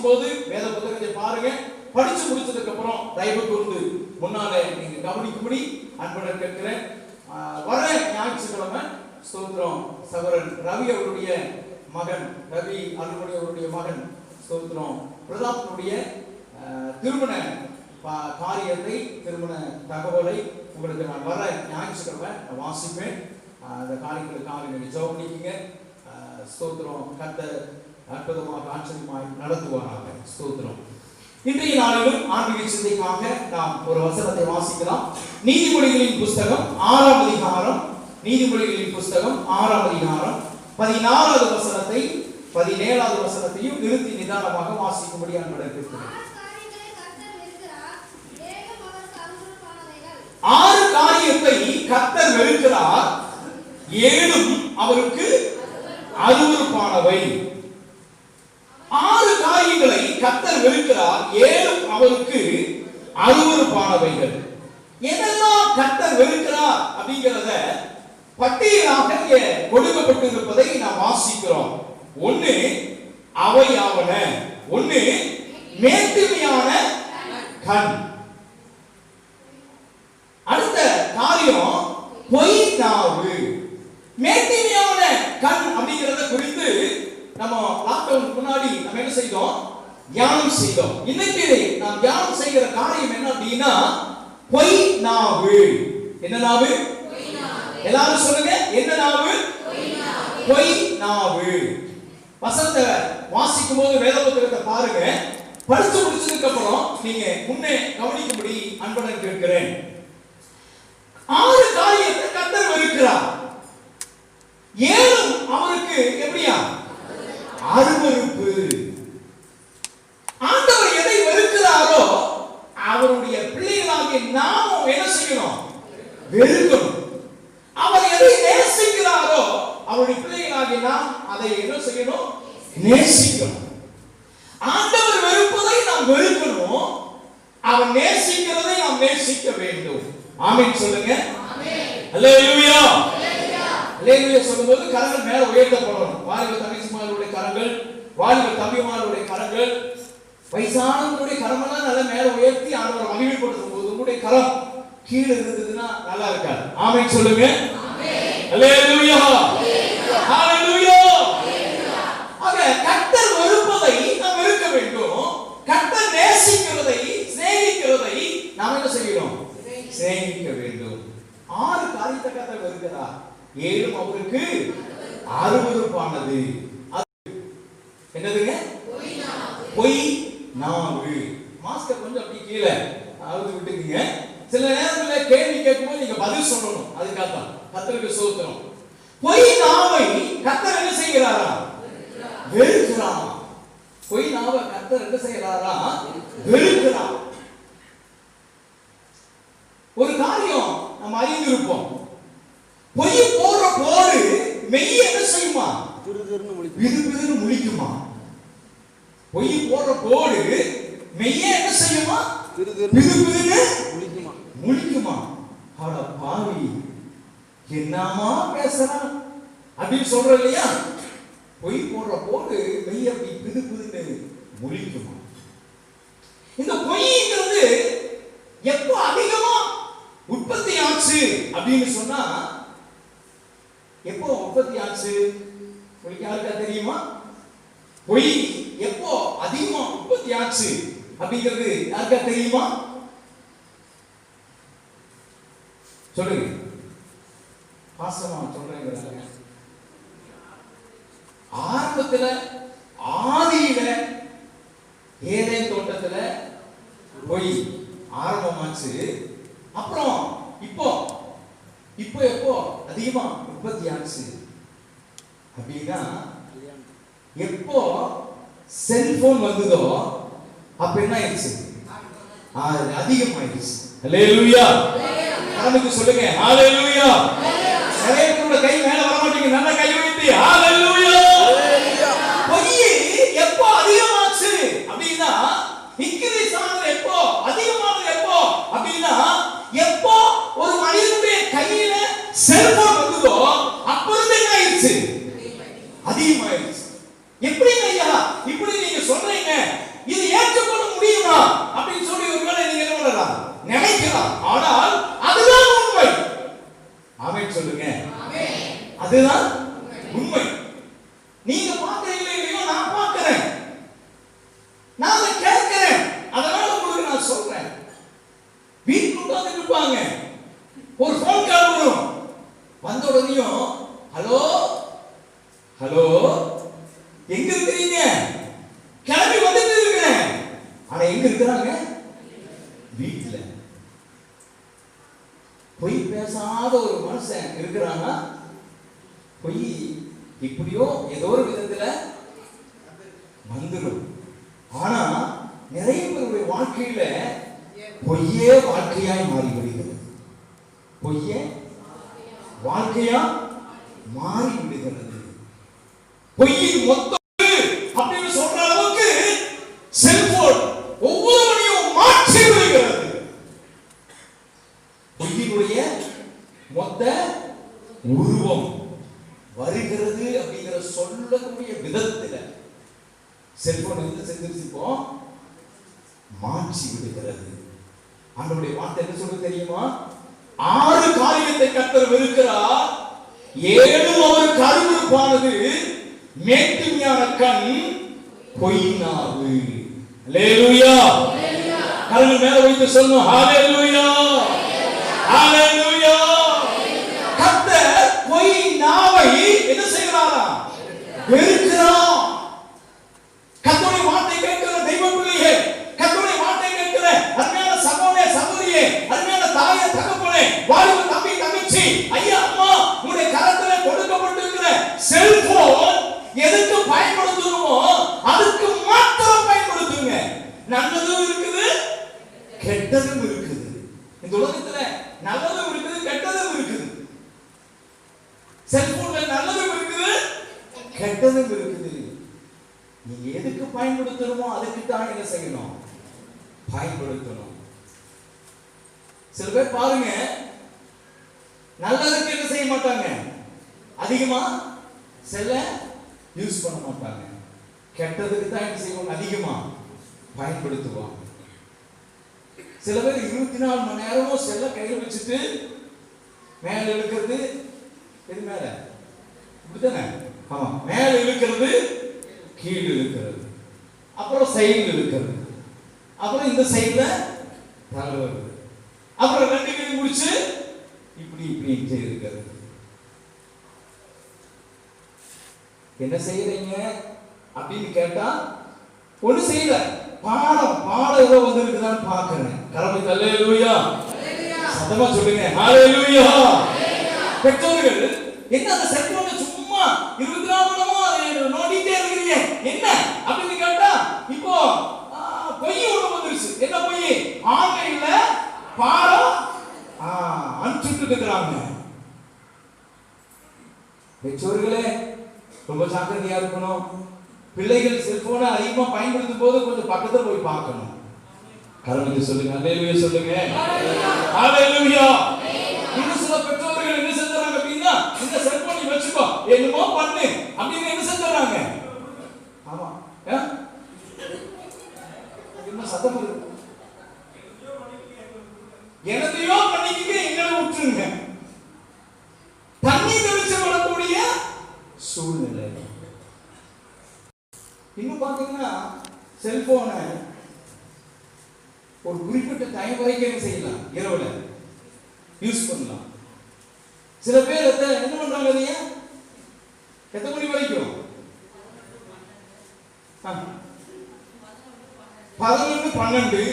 வாசிக்கும் போது வேத புத்தகத்தை பாருங்க. படிச்சு முடிச்சதுக்கு அப்புறம் தயவு கூர்ந்து முன்னால நீங்க கவனிக்கும்படி அன்புடன் கேட்கிறேன். வர ஞாயிற்றுக்கிழமை ஸ்தோத்திரம் சகோதரன் ரவி அவருடைய மகன், ரவி அருள்மொழி அவருடைய மகன் ஸ்தோத்திரம் பிரதாப்னுடைய திருமண காரியத்தை, திருமண தகவலை உங்களுக்கு நான் வர ஞாயிற்றுக்கிழமை வாசிப்பேன். அந்த காரியங்களுக்காக நீங்க ஜெபம் பண்ணிக்கங்க. ஸ்தோத்திரம் கர்த்தர் அற்புதமாக ஆச்சரியமாய் நடத்துவாராக. ஸ்தோத்திரம். இன்றைய நாளிலும் ஆன்மீக சிந்தைக்காக நாம் ஒரு வசனத்தை வாசிக்கலாம். நீதிமொழிகளின் புஸ்தகம் 6ஆம் அதிகாரம், நீதிமொழிகளின் புஸ்தகம் 6ஆம் அதிகாரம் 14வது வசனத்தை 17வது வசனத்தையும் நிறுத்தி நிதானமாக வாசிக்கும்படி அன்புடன் கேட்கிறேன். 6 காரியத்தை கர்த்தர் வெறுக்கிறார், 7 அவருக்கு அருவருப்பானவை. 6 காரியங்களை கர்த்தர் வெறுக்கிறார், 7 அவருக்கு அருவருப்பானவைகள். எதெல்லாம் கர்த்தர் வெறுக்கிறார் அப்படிங்கறத பட்டியலாக கொடுக்கப்பட்டிருப்பதை நாம் வாசிக்கிறோம். 1 அவையாவன, 1 மேட்டுமையான கண். அடுத்த காரியம் பொய் நாவு. மேட்டுமையான கண் அப்படிங்கறத குறித்து நம்ம லாக்டவுன் முன்னாடி நம்ம என்ன செய்தோம்? தியானம் செய்தோம். இன்னைக்கு நாம் தியானம் செய்கிற காரியம் என்ன அப்படின்னா பொய் நாவு. என்ன நாவு? எல்லாரும் சொல்லுங்க, என்ன நாவு? பொய் நாவு. வசனத்தை வாசிக்கும் போது வேத புத்தகத்தை பாருங்க. படிச்சு முடிச்சதுக்கு அப்புறம் நீங்க முன்னே கவனிக்கும்படி அன்புடன் கேட்கிறேன். 6 காரியத்தை கர்த்தர் வெறுக்கிறார், 7 அவருக்கு எப்படியா? அருவருப்பு. ஆண்டவர் எதை வெறுக்கிறாரோ அவருடைய பிள்ளைகளாகிய நாமும் என்ன செய்யணும்? வெறுக்கணும். அவர் எதை நேசிக்கிறாரோ அவருடைய பிள்ளைகளாகிய நாம் அதை என்ன செய்யணும்? நேசிக்கணும். ஆண்டவர் வெறுப்பதை நாம் வெறுக்கணும், அவர் நேசிக்கிறதை நாம் நேசிக்க வேண்டும். ஆமென் சொல்லுங்க. அல்லேலூயா. அல்லேலூயா சொல்லும்போது கரங்கள் மேல உயர்த்தப்படணும். வாலிப தங்கச்சிமார்களுடைய கரங்கள், வாலிப தம்பிமார்களுடைய கரங்கள், வயசானவர்களுடைய கரமெல்லாம் நல்லா மேல உயர்த்தி ஆண்டவரை மகிமைப்படுத்தும் போது உங்களுடைய கரம் கீழே இருந்ததுன்னா நல்லா இருக்காது. ஆமென் சொல்லுங்க. அல்லேலூயா. ஹalleluya. ஆக கர்த்தர் வெறுப்பதை நாம் வெறுக்க வேண்டும், கர்த்தர் நேசிக்கிறதை சிநேகிக்கிறதை நாம் என்ன செய்யணும்? சிநேகிக்க வேண்டும். 6 காரியத்தை கர்த்தர் வெறுக்கிறார், 7 அவருக்கு அருவருப்பானது. என்னதுங்க? பொய் நாவு. மாஸ்க கொஞ்சம் அப்படி கீழே அவுத்து விட்டுக்குங்க. சில நேரங்களில் கேள்வி கேட்கும்போது நீங்க பதில் சொல்லணும். அதுக்காக தான் கர்த்தருக்கு ஸ்தோத்திரம். பொய் நாவை கர்த்தர் என்ன செய்கிறாரா? வெறுக்கிறார். பொய் நாவை கர்த்தர் என்ன செய்கிறாரா? வெறுக்கிறார். ஒரு காரியம் நம்ம அறிந்திருப்போம். பொய் போற போடு மெய் என்ன செய்யுமா? விதுவிதுன்னு முழிக்குமா? பொய் போற போடு மெய்ய என்ன செய்யுமா? விதுவிதுன்னு முழிக்குமா? அட பாவி, என்னமா பேசலாம் அப்படின்னு சொல்ற இல்லையா? பொய் போடுற போது மெய் அப்படி விதுவிதுன்னு முழிக்குமா? இந்த பொய்ங்கிறது எப்போ அதிகமா உற்பத்தி ஆச்சு அப்படின்னு சொன்னா, எப்போ உற்பத்தி ஆச்சு உங்களுக்கு யாருக்கா தெரியுமா? பொய் எப்போ அதிகமா உற்பத்தி ஆச்சு அப்படிங்கிறது யாருக்கா தெரியுமா? சொல்லுங்க. பாசமா சொல்றேங்க. ஆரம்பத்துல ஆதியில ஏதேன் தோட்டத்துல பொய் ஆரம்பமாச்சு. அப்புறம் இப்போ எப்போ அதிகமா உற்பத்தி ஆச்சு அப்படின்னா, எப்போ செல்போன் வந்ததோ அப்ப என்ன ஆயிடுச்சு? அதிகமாயிடுச்சு. அல்லேலூயா. நமக்கு சொல்லுங்க ஹalleluya. நிறைய பேரோட கை மேல வர மாட்டீங்க, நல்ல கை வைத்து ஹalleluya. பொய் எப்போ அதிகமாச்சு அப்படின்னா, இன்கிரீஸ் ஆனது எப்போ, அதிகமானது எப்போ அப்படின்னா, எப்போ ஒரு மனிதனுடைய கையில செல்போன் வந்ததோ அப்பொழுது என்ன ஆயிடுச்சு? அதிகமாயிடுச்சு. எப்படி ஐயா இப்படி நீங்க சொல்றீங்க? நினைக்கலாம். ஆனால் அதுதான் உண்மை. ஆமென் சொல்லுங்க. அதுதான் உண்மை. நீங்க பார்க்கறீங்களோ இல்லையோ, நான் பார்க்கிறேன், நான் அதை கேட்கிறேன். அதனால உங்களுக்கு நான் சொல்றேன். வீட்டுக்கு உட்கார்ந்து இருப்பாங்க, ஒரு போன் கால் வரும், வந்த உடனேயும் ஹலோ ஹலோ எங்க இருக்கிறீங்க, கிளம்பி வந்துட்டு இருக்கிறேன். ஆனா எங்க இருக்கிறாங்க? வீட்டுல. பொய் பேசாத ஒரு மனுஷன் இருக்கிறானா? பொய் இப்படியோ ஏதோ ஒரு விதத்துல வந்துடும். ஆனா நிறைய பேருடைய வாழ்க்கையில பொய்யே வாழ்க்கையாய் மாறிவிடுகிறது. பொய்யே வாழ்க்கையா மாறிவிடுகிறது. பொய்யின் மொத்தம் அப்படின்னு சொல்ற அளவுக்கு செல்போன் ஒவ்வொரு மணியும் மாற்றி விடுகிறது. பொய்யினுடைய மொத்த உருவம் வருகிறது அப்படிங்கிற சொல்லக்கூடிய விதத்துல செல்போன் வந்து செஞ்சிருச்சுப்போ மாற்றி விடுகிறது. ஆண்டவருடைய வார்த்தை என்ன சொல்றது தெரியுமா? 6 காரியத்தை கர்த்தர் வெறுக்கிறார், 7 அவருக்கு அருவருப்பானது. மேட்டிமையான கண், பொய் நாவு. ஹல்லேலூயா. கரங்களை மேல வைத்து சொல்லுங்க, ஹல்லேலூயா ஹல்லேலூயா. கர்த்தர் பொய் நாவை என்ன செய்கிறாரா? வெறுக்கிறார். கர்த்தருடைய வார்த்தை கேட்கிற தெய்வ பிள்ளையே, கர்த்தருடைய வார்த்தை கேட்கிற அருமையான சகோதரனே சகோதரியே, அருமையான தாயே தகப்பனே, வாலிப தம்பி தங்கச்சி, ஐயா அம்மா, உங்களுடைய கரத்திலே கொடுக்கப்பட்டிருக்கிற செல்போன் எதுக்கு பயன்படுத்தணுமோ அதுக்கு மாத்திரம் பயன்படுத்துங்க. நல்லதும் இருக்குது, கெட்டதும் இருக்குது. இந்த உலகத்துல நல்லதும் இருக்குது, கெட்டதும் இருக்குது. செல்போன்ல நல்லதும் இருக்குது, கெட்டதும் இருக்குது. நீங்க எதுக்கு பயன்படுத்தணுமோ அதுக்கு தான் என்ன செய்யணும்? பயன்படுத்தணும். சில பேர் பாருங்க, நல்லதுக்கு என்ன செய்ய மாட்டாங்க, அதிகமா செல்ல யூஸ் பண்ண மாட்டாங்க. கெட்டதுக்கு தான் என்ன செய்வாங்க, அதிகமா பயன்படுத்துவாங்க. சில பேர் 24 மணி நேரமும் செல்ல கையில் வச்சுட்டு மேல இழுக்கிறது, இது மேல இப்படித்தானே? ஆமா, மேல இழுக்கிறது, கீழ் இழுக்கிறது, அப்புறம் சைடு இழுக்கிறது, அப்புறம் இந்த சைடுல தள்ளுவது, அப்புறம் 2 கை முடிச்சு இப்படி இப்படி செய்திருக்கிறது. என்ன செய்யறீங்க அப்படின்னு கேட்டா ஒண்ணு செய்யல, பாடம் ஏதோ வந்திருக்குதான்னு பாக்குறேன். கரமை ஹல்லேலூயா சத்தமா சொல்லுங்க, ஹல்லேலூயா. பெற்றோர்கள் என்ன அந்த செல்போனை சும்மா 24 மணி நேரமும் நோண்டிட்டே இருக்கிறீங்க என்ன அப்படின்னு கேட்டா, இப்போ பொய் ஒண்ணு வந்துருச்சு. என்ன பொய்? ஆன்லைன்ல பாடம் அனுப்பிச்சுட்டு இருக்கிறாங்க. பெற்றோர்களே ரொம்ப ஜாக்கிரதையா இருக்கணும். பிள்ளைகள் செல்போனை அதிகமா பயன்படுத்தும் போது கொஞ்சம் பக்கத்துல போய் பார்க்கணும். கரங்களை சொல்லுங்க, ஹல்லேலூயா சொல்லுங்க, ஹல்லேலூயா. இன்னும் சில பெற்றோர்கள் என்ன செஞ்சாங்க அப்படின்னா, இந்த செல்போனை வச்சுக்கோ என்னமோ பண்ணு அப்படின்னு என்ன செஞ்சாங்க? ஆமா, என்ன சத்தம் வருது? எனதையோ பண்ணிக்கிட்டு எங்களை விட்டுருங்க. தண்ணி தெளிச்சு வரக்கூடிய சூழ்நிலை. இன்னும் பாத்தீங்கன்னா செல்போனை ஒரு குறிப்பிட்ட டைம் வரைக்கும் என்ன செய்யலாம், இரவுல யூஸ் பண்ணலாம். சில பேர் என்ன பண்றாங்க, அதையா எத்தனை மணி வரைக்கும்? 11, 12.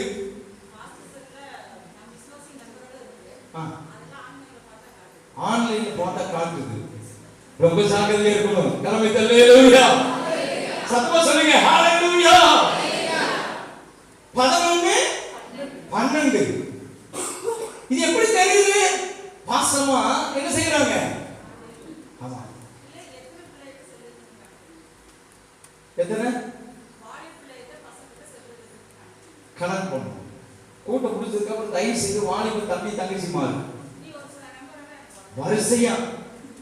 ஆன்லைன்ல பார்த்தா காட்டுது. ரொம்ப ஜாக்கிரதையா இருக்கணும். கரமை ஹல்லேலூயா சத்தமா சொல்லுங்க, ஹல்லேலூயா. 11, 12. இது எப்படி தெரியுது? பாசமா என்ன செய்யறாங்க? ஆமா, எத்தனை கணக்கு பண்ணும். கூட்டம் முடிச்சதுக்கு அப்புறம் தயவு செய்து வாலிப தம்பி தங்கச்சி மாறு வரிசையா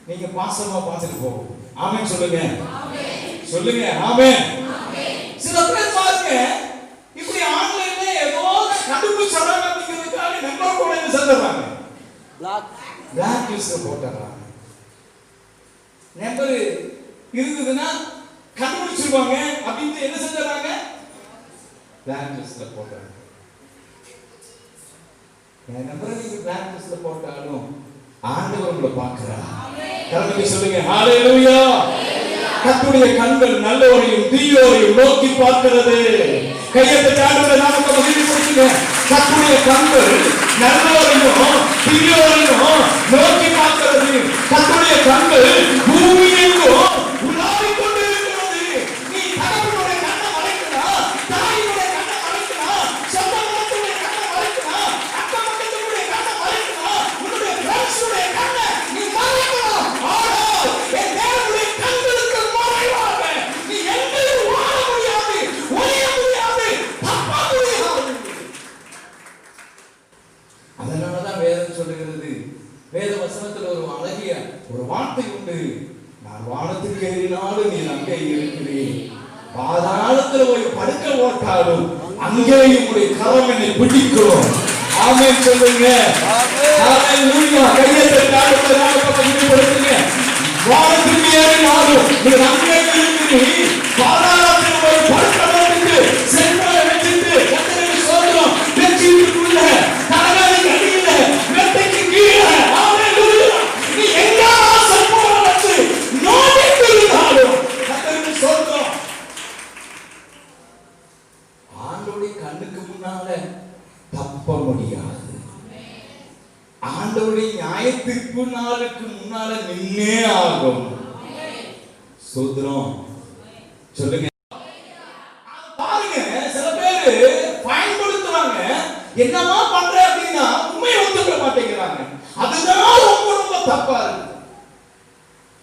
நீங்க பாசமா பார்த்துட்டு போகும். ஆமென் சொல்லுங்க, சொல்லுங்க ஆமென். சில பேர் பாருங்க, இப்படி ஆன்லைன்ல ஏதோ கண்டுபிடிச்சாங்க அப்படிங்கிறதுக்காக பிளாக் லிஸ்ட்ல போட்டுறாங்க. நம்பர் இருந்ததுன்னா கண்டுபிடிச்சிருவாங்க அப்படின்னு என்ன செஞ்சாங்க, பிளாக் லிஸ்ட்ல போட்டாங்க. என் நம்பரை நீங்க பிளாக் லிஸ்ட்ல போட்டாலும் ஆண்டவர் உங்களை பார்க்கிறார். கரங்களை சொல்லுங்க ஹalleluya. கர்த்தருடைய கண்கள் நல்லவரையும் தீயோரையும் நோக்கி பார்க்கிறது. கையெழுத்து ஆண்டவரை நாமத்தை மகிமைப்படுத்துங்க. கர்த்தருடைய கண்கள் நல்லவரையும் தீயோரையும் நோக்கி பார்க்கிறது. கர்த்தருடைய கண்கள் பூமியெங்கும் உலாவிக் கொண்டிருக்கிறது. நீ தகப்பனுடைய கண்ணை மறைக்கலாம், தாயினுடைய கண்ணை மறைக்கலாம், சொந்த மகனுடைய கண்ணை மறைக்கலாம், அக்கம் பக்கத்துடைய கண்ணை மறைக்கலாம், உன்னுடைய ஃப்ரெண்ட்ஸுடைய கண்ணை நீ மறைக்கலாம். ஆனால் என் தேவனுடைய கண்களுக்கு மறைவாக நீ எங்கேயும் வாழ முடியாது, ஒழிய முடியாது, தப்ப முடியாது. அதனாலதான் வேதம் சொல்லுகிறது, வேத வசனத்துல ஒரு அழகிய ஒரு வார்த்தை உண்டு. நான் வானத்துக்கு ஏறினாலும் நீ அங்கே இருக்கிறேன், பாதாளத்துல போய் படுக்க போட்டாலும் அங்கேயும் உடைய கரம் என்னை பிடிக்கும். ஆமென் சொல்லுங்க. ஹalleluya. கையெழுத்து காலத்துல நாமத்தை மகிமைப்படுத்துங்க. வானத்துக்கு ஏறினாலும் நீ அங்கே இருக்கிறீர், பாதாளத்துல போய் படுக்க போட்டு செங்கலை வச்சிட்டு கர்த்தருக்கு ஸ்தோத்திரம் வெற்றிக்குள்ள தலகாணி அடியில மெத்தைக்கு கீழே ஹalleluya நீ எங்க செல்போனை வச்சு நோண்டிட்டு இருந்தாலும் கர்த்தருக்கு ஸ்தோத்திரம். ஆண்டவருடைய கண்ணுக்கு முன்னால தப்ப முடியாது. ஆண்டவருடைய நியாயத்திற்கு நாளுக்கு முன்னால நின்னே ஆகும். ஸ்தோத்திரம் சொல்லுங்க. பாருங்க, சில பேரு பயன்படுத்துறாங்க, என்னமா பண்ற அப்படின்னா உண்மையை ஒத்துக்க மாட்டேங்கிறாங்க. அதுதான் ரொம்ப ரொம்ப தப்பா இருக்கு.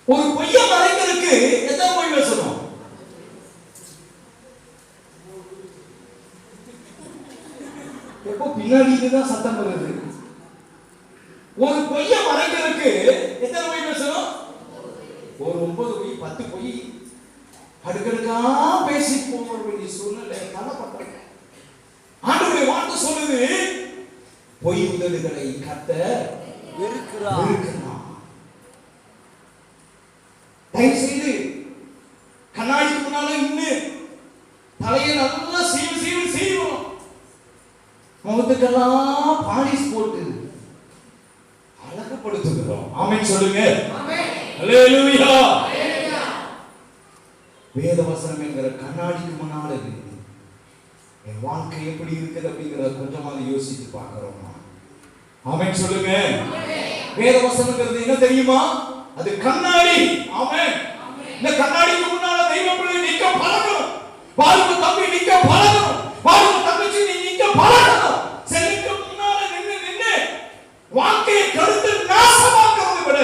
ஒரு பொய்யை மறைக்கிறதுக்கு எத்தனை பொய் பேசணும்? எப்போ பின்னாடி இதுதான் சத்தம் வருது. ஒரு பொய்யை மறைக்கிறதுக்கு எத்தனை பொய் பேசணும்? ஒரு 9 பொய் 10 பொய் அடுக்கடுக்கா பேசி போக வேண்டிய சூழ்நிலை காணப்பட்டாங்க. ஆண்டவருடைய வார்த்தை சொல்லுது, பொய் உதடுகளை கர்த்தர் வெறுக்கிறார். தயவு செய்து கண்ணாடிக்கு முன்னால நின்று தலையை நல்லா சீவும், முகத்துக்கெல்லாம் பாலிஷ் போட்டு அழகுபடுத்துகிறோம். ஆமென் சொல்லுங்க. ஹalleluya. வேத வசனம் என்கிற கண்ணாடிக்கு முன்னால இருக்கு. என் வாழ்க்கை எப்படி இருக்குது அப்படிங்கறத கொஞ்சமாவது யோசித்து பார்க்கிறோம். ஆமென் சொல்லுங்க. வேத வசனம்ங்கிறது என்ன தெரியுமா? அது கண்ணாடி. ஆமென். இந்த கண்ணாடிக்கு முன்னால தெய்வ பிள்ளை நிக்க பழகணும். வாழ்வு தம்பி நிக்க பழகணும். வாழ்வு தங்கச்சி நீ நிக்க பழகணும். செல்லுக்கு முன்னால நின்னு வாழ்க்கையை கருத்து நாசமாக்குறதை விட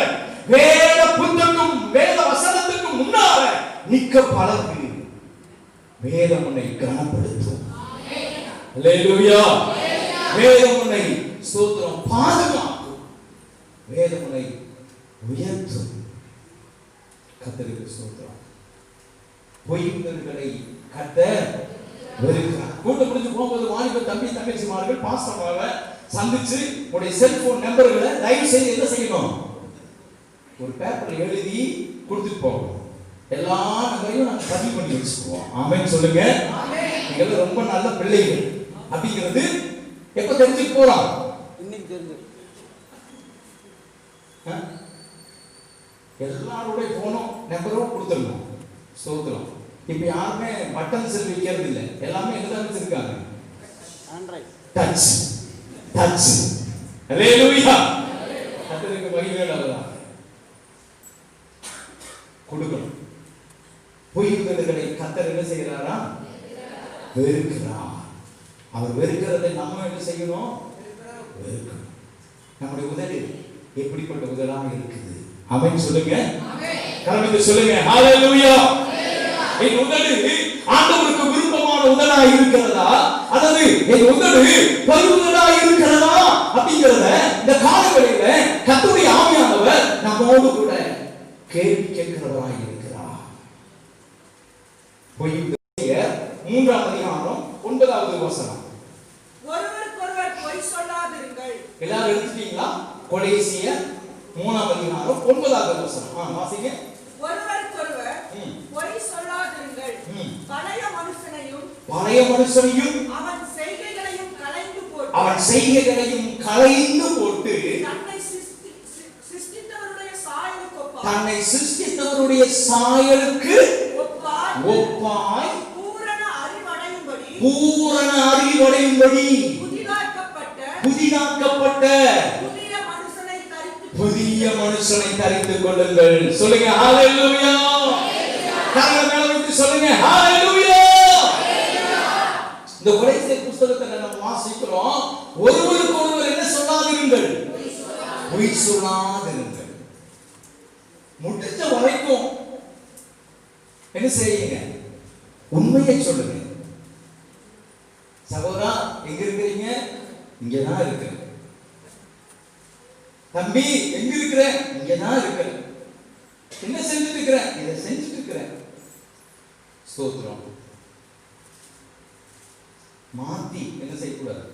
வேத புத்தகம் வேத வசனத்துக்கு முன்னால நிக்க பழகு. வேதம் உன்னை கனப்படுத்தும். ஹalleluya. வேதம் உன்னை ஸ்தோத்திரம் பாதுகாக்கும். வேதம் உன்னை உயர்த்தும். கர்த்தருக்கு ஸ்தோத்திரம். பொய்களை கர்த்தர் வெறுக்கிறார். கூட்டம் முடிஞ்சு போகும்போது வாலிப தம்பி தங்கச்சிமார்கள் பாஸ்டர்மாவை சந்திச்சு உடைய செல்போன் நம்பர்களை தயவு செய்து என்ன செய்யணும்? ஒரு பேப்பர்ல எழுதி கொடுத்துட்டு போகணும். எல்லா நம்பரையும் நாங்கள் பதிவு பண்ணி வச்சுக்குவோம். ஆமென் சொல்லுங்க. நீங்க ரொம்ப நல்ல பிள்ளைகள் அப்படிங்கிறது எப்ப தெரிஞ்சுட்டு போறோம்? இன்னைக்கு தெரிஞ்சு எல்லாருடைய போனும் நம்பரும் கொடுத்துடணும். ஸ்தோத்திரம். இப்ப யாருமே பட்டன் செல் வைக்கிறது இல்லை, எல்லாமே என்னதான் வச்சிருக்காங்க? Android touch. ஹalleluya. கர்த்தருக்கு மகிமை உண்டாவதாக. கொடுக்கணும். பொய்களை கர்த்தர் என்ன செய்கிறாரா? வெறுக்கிறார். அவர் வெறுக்கிறதை நம்ம என்ன செய்யணும்? வெறுக்கணும். நம்முடைய உதடு எப்படிப்பட்ட உதடாக இருக்குது? ஆமென் சொல்லுங்க. கரமிட்டு சொல்லுங்க ஹalleluya. என் உதடு ஆண்டவருக்கு விருப்பமான உதடாக இருக்கிறதா அல்லது என் உதடு பொய்யுதடாக இருக்கிறதா அப்படிங்கறத இந்த காலவெளியில கர்த்தருடைய ஆவியானவர் நம்மோடு கூட கேள்வி கேட்கிறவராக இருக்கிறார். பொய்யுடைய 3ஆம் அதிகாரம் 9வது வசனம். ஒருவருக்கொருவர் பொய் சொல்லாதிருங்கள். எல்லாரும் எடுத்துட்டீங்களா? கொலேசியர் 3ஆம் அதிகாரம் 9வது வசனம். வாசிங்க. ஒருவருக்கொருவர் பொய் சொல்லாதிருங்கள். பழைய மனுஷனையும் அவன் செய்கைகளையும் களைந்து போட்டு தன்னை சிருஷ்டித்தவருடைய சாயலுக்கு ஒப்பாய் பூரண அறிவடையும்படி புதிதாக்கப்பட்ட புதிய மனுஷனை தரித்துக் கொள்ளுங்கள். சொல்லுங்க ஹalleluya. சொல்லுங்க ஹalleluya. இந்த கொலேசியர் புத்தகத்தை நம்ம வாசிக்கிறோம். ஒருவருக்கு ஒருவர் என்ன சொல்லாதிருங்கள், பொய் சொல்லாதிருங்கள். முடிஞ்ச வரைக்கும் என்ன செய்யுங்க, உண்மையை சொல்லுங்க. சகோதரா எங்க இருக்கிறீங்க? இங்கதான் இருக்கிறேன். தம்பி எங்க இருக்கிற? இங்கதான் இருக்கிறேன். என்ன செஞ்சுட்டு இருக்கிறேன்? இதை செஞ்சுட்டு இருக்கிறேன். ஸ்தோத்திரம். மாத்தி என்ன செய்யக்கூடாது,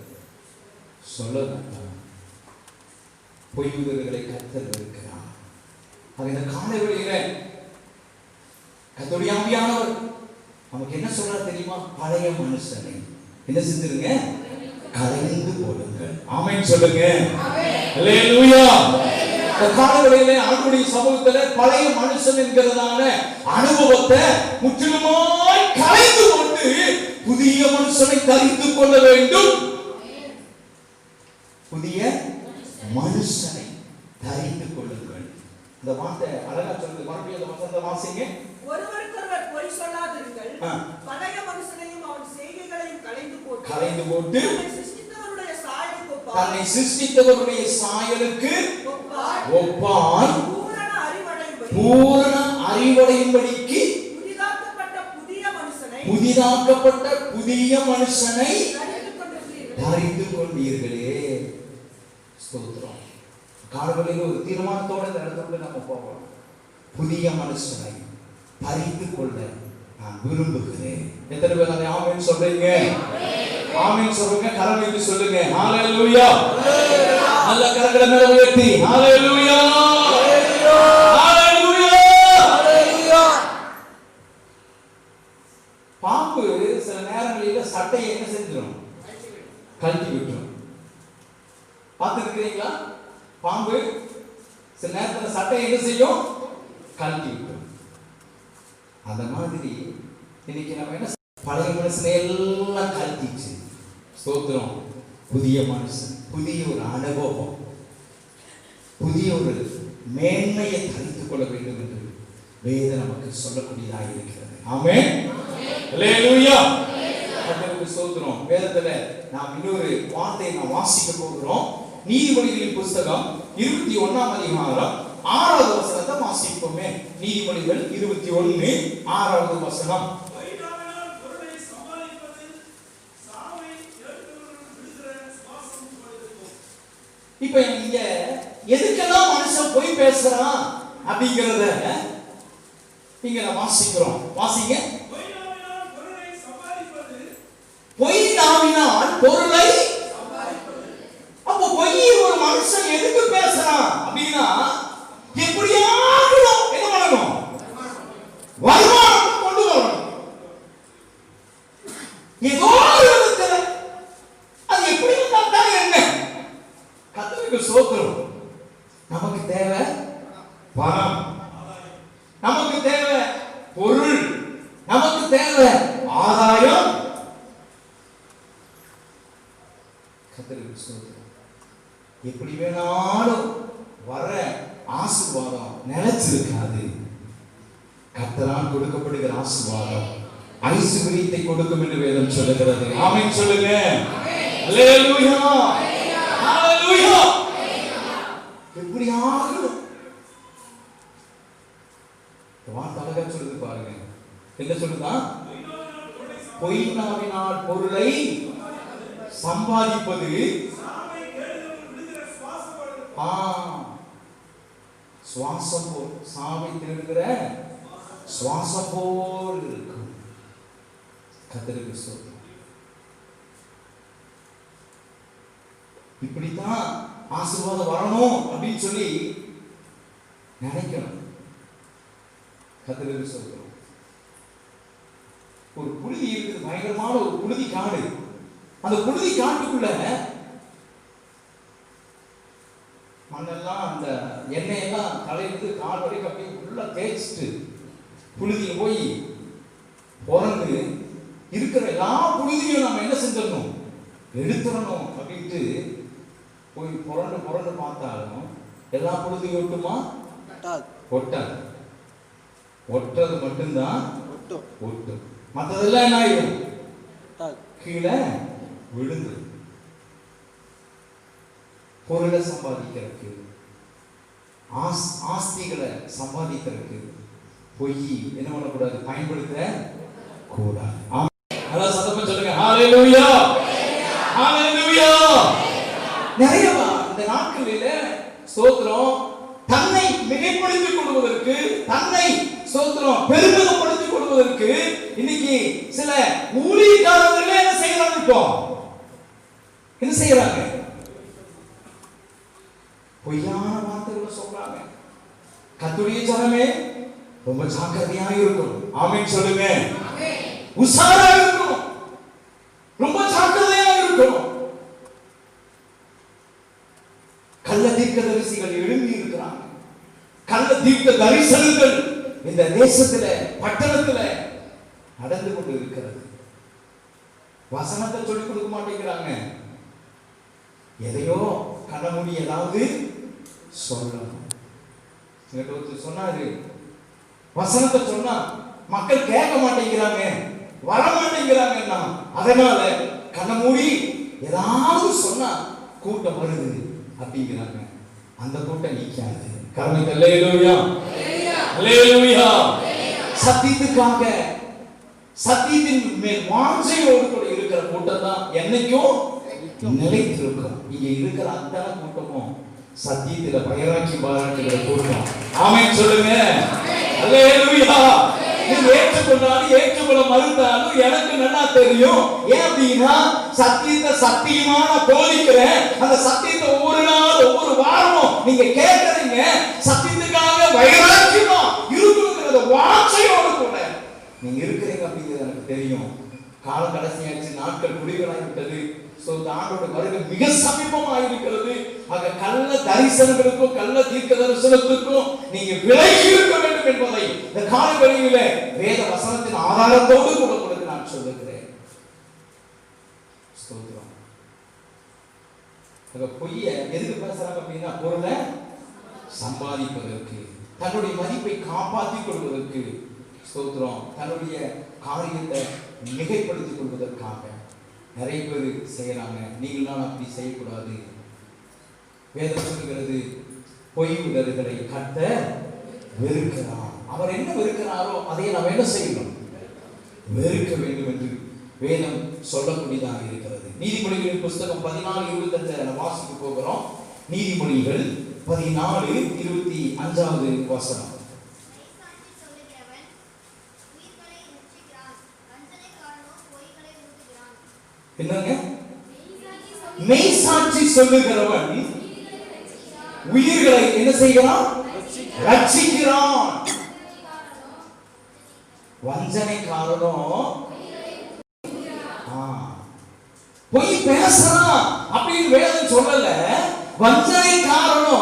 சொல்ல வேண்டாம். பொய் உதவிகளை கர்த்தர் இருக்கிறார். இந்த காலை வேளையில கர்த்தருடைய ஆவியானவர் நமக்கு என்ன சொல்றார் தெரியுமா? பழைய மனுஷனை என்ன செஞ்சிருங்க, களைந்து போடுங்கள். ஆமென் சொல்லுங்க. அல்லேலூயா. இந்த காலை வேளையில ஆண்டவருடைய சமூகத்துல பழைய மனுஷன் என்கிறதான அனுபவத்தை முற்றிலுமாய் களைந்து போட்டு புதிய மனுஷனை தரித்துக் கொள்ள வேண்டும். புதிய மனுஷனை தரித்துக் கொள்ளுங்கள். இந்த வார்த்தை அழகா சொல்லுது. மறுபடியும் அந்த வசனத்தை வாசிங்க. ஒருவருக்கொருவர் பொய் சொல்லாதிருங்கள். பழைய மனுஷனையும் அவன் செய்கைகளையும் களைந்து போட்டு தன்னை சிருஷ்டித்தவருடைய சாயலுக்கு ஒப்பாய் பூரண அறிவடையும்படிக்கு புதிதாக்கப்பட்ட புதிய மனுஷனை தரித்துக் கொண்டீர்களே. ஸ்தோத்திரம். காலங்களில் ஒரு தீர்மானத்தோட இந்த இடத்துல நம்ம போவோம். புதிய மனுஷனை தரித்துக் கொள்ள நான் விரும்புகிறேன். எத்தனை பேர் அதை ஆமென் சொல்றீங்க? ஆமென் சொல்லுங்க. கரம் வைத்து சொல்லுங்க ஹalleluya. நல்ல கரங்களை மேல உயர்த்தி ஹalleluya ஹalleluya ஹalleluya. பாம்பு சில நேரங்களில் சட்டையை என்ன செஞ்சிடும், கழட்டி விட்டுரும். பார்த்துருக்கிறீங்களா? பாம்பு சில நேரத்தில் சட்டையை என்ன செய்யும், கழட்டி விட்டுரும். அந்த மாதிரி இன்னைக்கு நம்ம என்ன, பழைய மனுஷனை எல்லாம் கழட்டிச்சு. ஸ்தோத்திரம். புதிய மனுஷன், புதிய ஒரு அனுபவம், புதிய ஒரு மேன்மையை தரித்துக் கொள்ள வேண்டும் என்று வேதம் நமக்கு சொல்லக்கூடியதாக இருக்கிறது. ஆமென். அல்லேலூயா. கர்த்தருக்கு ஸ்தோத்திரம். வேதத்துல நாம் இன்னொரு வார்த்தையை நாம் வாசிக்க போகிறோம். நீதிமொழிகளின் புத்தகம் 21ஆம் அதிகாரம் 6வது வசனத்தை வாசிப்போமே. நீதிமொழிகள் 21 6வது வசனம். இப்ப இங்க எதுக்கெல்லாம் மனுஷன் பொய் பேசுறான் அப்படிங்கறத இங்க நான் வாசிக்கிறோம். வாசிங்க. பொய் நாவினால் பொருளை, அப்ப பொய் ஒரு மனுஷன் எதுக்கு பேசுறான் அப்படின்னா, எப்படியாவது என்ன பண்ணணும், வருமானம் கொண்டு வரணும். ஏதோ ஒரு விதத்துல அது எப்படி வந்தா என்ன, கர்த்தருக்கு ஸ்தோத்திரம். நமக்கு தேவை பணம், நமக்கு தேவை பொருள், நமக்கு தேவை ஆதாயம். கர்த்தருக்கு ஸ்தோத்திரம். எப்படி வேணாலும் வர ஆசீர்வாதம் நிலைச்சிருக்காது. கர்த்தரால் கொடுக்கப்படுகிற ஆசீர்வாதம் ஐஸ்வரியத்தை கொடுக்கும் என்று வேதம் சொல்லுகிறது. ஆமென் சொல்லுங்க. அல்லேலூயா அல்லேலூயா. எப்படி ஆகணும், வார்த்தை அழகா சொல்லுது பாருங்க. என்ன சொல்லுதா? பொய் நாவினால் பொருளை சம்பாதிப்பது சுவாசம் போல், சாவை தேடுகிற சுவாசம் போல் இருக்கும். கர்த்தருக்கு ஸ்தோத்திரம். இப்படித்தான் ஆசீர்வாதம் வரணும் அப்படின்னு சொல்லி நினைக்கணும். கர்த்தருக்கு சொல்றோம். ஒரு புழுதி இருக்குது, பயங்கரமான ஒரு புழுதி காடு. அந்த புழுதி காட்டுக்குள்ள மண்ணெல்லாம் அந்த எண்ணெயெல்லாம் தலையிலிருந்து கால் வரைக்கும் அப்படியே உள்ள தேய்ச்சிட்டு புழுதியை போய் பிறந்து இருக்கிற எல்லா புழுதியும் நம்ம என்ன செஞ்சிடணும், எடுத்துடணும் அப்படின்ட்டு போய் புரண்டு புரண்டு பார்த்தாலும் எல்லா புழுதியும் ஒட்டுமா? ஒட்டாது. ஒட்டுறது மட்டும்தான் ஒட்டும். மற்றதெல்லாம் என்ன ஆயிடும்? கீழே விழுந்து. பொருளை சம்பாதிக்கிறதுக்கு, ஆஸ்திகளை சம்பாதிக்கிறதுக்கு பொய் என்ன பண்ணக்கூடாது, பயன்படுத்த கூடாது. அதான் சத்தமா சொல்லுங்க, ஹalleluya ஹalleluya. நிறைய இந்த நாட்களில ஸ்தோத்திரம் தன்னை மிகைப்படுத்திக் கொள்வதற்கு, தன்னை ஸ்தோத்திரம் பெருமிதப்படுத்திக் கொள்வதற்கு இன்னைக்கு சில ஊழியக்காரர்களே என்ன செய்யறாங்க? இப்போ என்ன செய்யறாங்க? பொய்யான வார்த்தைகளை சொல்றாங்க. கர்த்தருடைய ஜனமே ரொம்ப ஜாக்கிரதையா இருக்கணும். ஆமென் சொல்லுங்க. உஷாரா இருக்கணும், ரொம்ப ஜாக்கிரதையா இருக்கணும். கள்ள தீர்க்கதரிசிகள் எழும்பி இருக்கிறாங்க. கள்ள தீர்க்க தரிசனங்கள் இந்த தேசத்துல, பட்டணத்துல நடந்து கொண்டு இருக்கிறது. வசனத்தை சொல்லிக் கொடுக்க மாட்டேங்கிறாங்க. எதையோ கண்ணமூடி ஏதாவது சொல்லணும். ஒருத்தர் சொன்னாரு, வசனத்தை சொன்னா மக்கள் கேட்க மாட்டேங்கிறாங்க, வர மாட்டேங்கிறாங்கன்னா அதனால கண்ணமூடி ஏதாவது சொன்னா கூட்டம் வருது அப்படிங்கிறாங்க. அந்த கூட்டம் நிக்காது. கர்மத்தை அல்லேலூயா அல்லேலூயா. சத்தியத்துக்காக சத்தியத்தின் மேல் வாஞ்சையோடு கூட இருக்கிற கூட்டம் தான் என்னைக்கும் நிலைத்திருக்கும். இங்க இருக்கிற அத்தனை கூட்டமும் சத்தியத்துல பயிராக்கி பாராட்டுகிற கூட்டம். ஆமென் சொல்லுங்க. அல்லேலூயா. நீங்க ஏற்றுக்கொண்டாலும் ஏற்றுக்கொள்ள மறுத்தாலும் எனக்கு நல்லா தெரியும். ஏன் அப்படின்னா சத்தியத்தை சத்தியமான போதிக்கிறேன். அந்த சத்தியத்தை ஒவ்வொரு நாள் ஒவ்வொரு வாரமும் நீங்க கேட்கறீங்க. சத்தியத்துக்காக வைராக்கியமா இருக்குங்கிறத வாஞ்சையோடு கூட நீங்க இருக்கிறீங்க அப்படிங்கிறது எனக்கு தெரியும். காலம் கடைசியாச்சு, நாட்கள் முடிவுகளாகிவிட்டது. ஆண்டோட வருகை மிக சமீபமாக இருக்கிறது. ஆக கள்ள தரிசனங்களுக்கும் கள்ள தீர்க்க தரிசனத்துக்கும் நீங்க விலகி இருக்க வேண்டும் என்பதை இந்த காலவெளியில வேத வசனத்தின் ஆதாரத்தோடு கூட உங்களுக்கு நான் சொல்லுகிறேன். ஸ்தோத்திரம். ஆக பொய்ய எதுக்கு பேசுறாங்க அப்படின்னா பொருளை சம்பாதிப்பதற்கு, தன்னுடைய மதிப்பை காப்பாற்றிக் கொள்வதற்கு, ஸ்தோத்திரம், தன்னுடைய காரியத்தை மிகைப்படுத்திக் கொள்வதற்காக நிறைய பேர் செய்யறாங்க. நீங்களாம் அப்படி செய்யக்கூடாது. வேதம் சொல்லுகிறது, பொய் உதடுகளை கர்த்தர் வெறுக்கிறார். அவர் என்ன வெறுக்கிறாரோ அதை நாம் என்ன செய்யணும்? வெறுக்க வேண்டும் என்று வேதம் சொல்லக்கூடியதாக இருக்கிறது. நீதிமொழிகளின் புஸ்தகம் 14:25 வாசிக்க போகிறோம். நீதிமொழிகள் 14:25 வசனம். என்னங்க? மெய் சாட்சி சொல்லுகிறவன் உயிர்களை என்ன செய்கிறான்? ரட்சிக்கிறான். வஞ்சனைக்காரனோ பொய் பேசுறான் அப்படின்னு வேதம் சொல்லல. வஞ்சனைக்காரனோ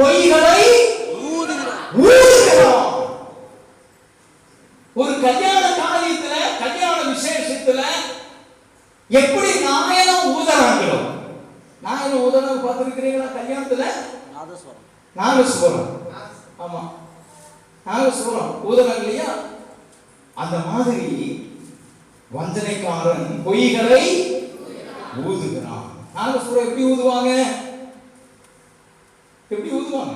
பொய்களை ஊதுகிறான். ஒரு கல்யாண காரியத்துல, கல்யாண விசேஷத்துல எப்படி நாயனம் ஊதறாங்களோ, நாயனம் ஊதனம் பார்த்திருக்கிறீங்களா? கல்யாணத்துல நாகஸ்வரம், ஆமா நாகஸ்வரம் ஊதறாங்க இல்லையா? அந்த மாதிரி வஞ்சனைக்காரன் பொய்களை ஊதுகிறான். நாகஸ்வரம் எப்படி ஊதுவாங்க? எப்படி ஊதுவாங்க?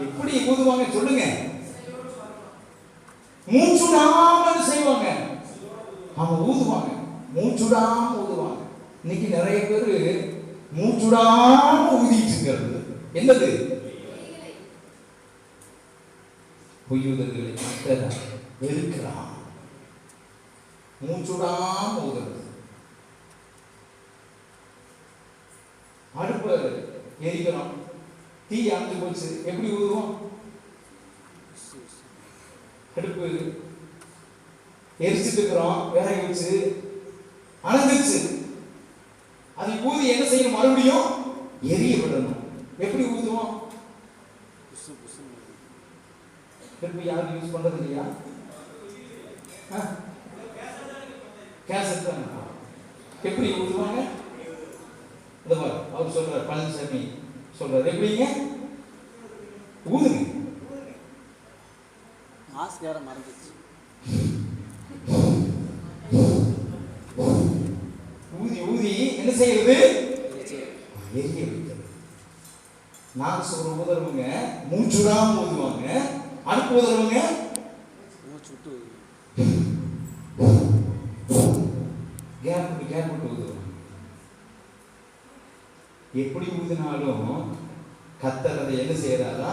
எப்படி ஊதுவாங்க சொல்லுங்க. மூச்சுடாம செய்வாங்க. அவங்க ஊதுவாங்க, மூச்சுடாம ஊதுவாங்க. இன்னைக்கு நிறைய பேரு மூச்சுடாம ஊதிட்டு இருக்கிறது என்னது? பொய்யுதல்களை கர்த்தர் வெறுக்கிறார். மூச்சுடாம ஊதுறது. எரிக்கிறோம், தீ அணைஞ்சு போச்சு, எப்படி ஊதுவோம்? அடுப்பு எரிச்சிட்டு இருக்கிறோம், விறகு வச்சு அணைஞ்சிருச்சு, அது ஊதி என்ன செய்யணும்? மறுபடியும் எரிய விடணும். எப்படி ஊதுவோம்? திருப்பி யாரும் யூஸ் பண்றது இல்லையா? கேசட் தான். எப்படி ஊதுவாங்க? இந்த மாதிரி அவர் சொல்றார், பழனிசாமி சொல்றாரு, எப்படிங்க ஊதுங்க. மாஸ்க் வேற மறந்துச்சு. ஊதி ஊதி என்ன செய்யறது? எரிய வைக்கிறது. நான் சொல்ற ஊதுறவங்க மூச்சுடாம ஊதுவாங்க, அடுப்பு ஊதுறவங்க மூச்சு விட்டு கேப் விட்டு ஊதுவாங்க. எப்படி ஊதினாலும் கர்த்தர் அதை என்ன செய்யறாரா?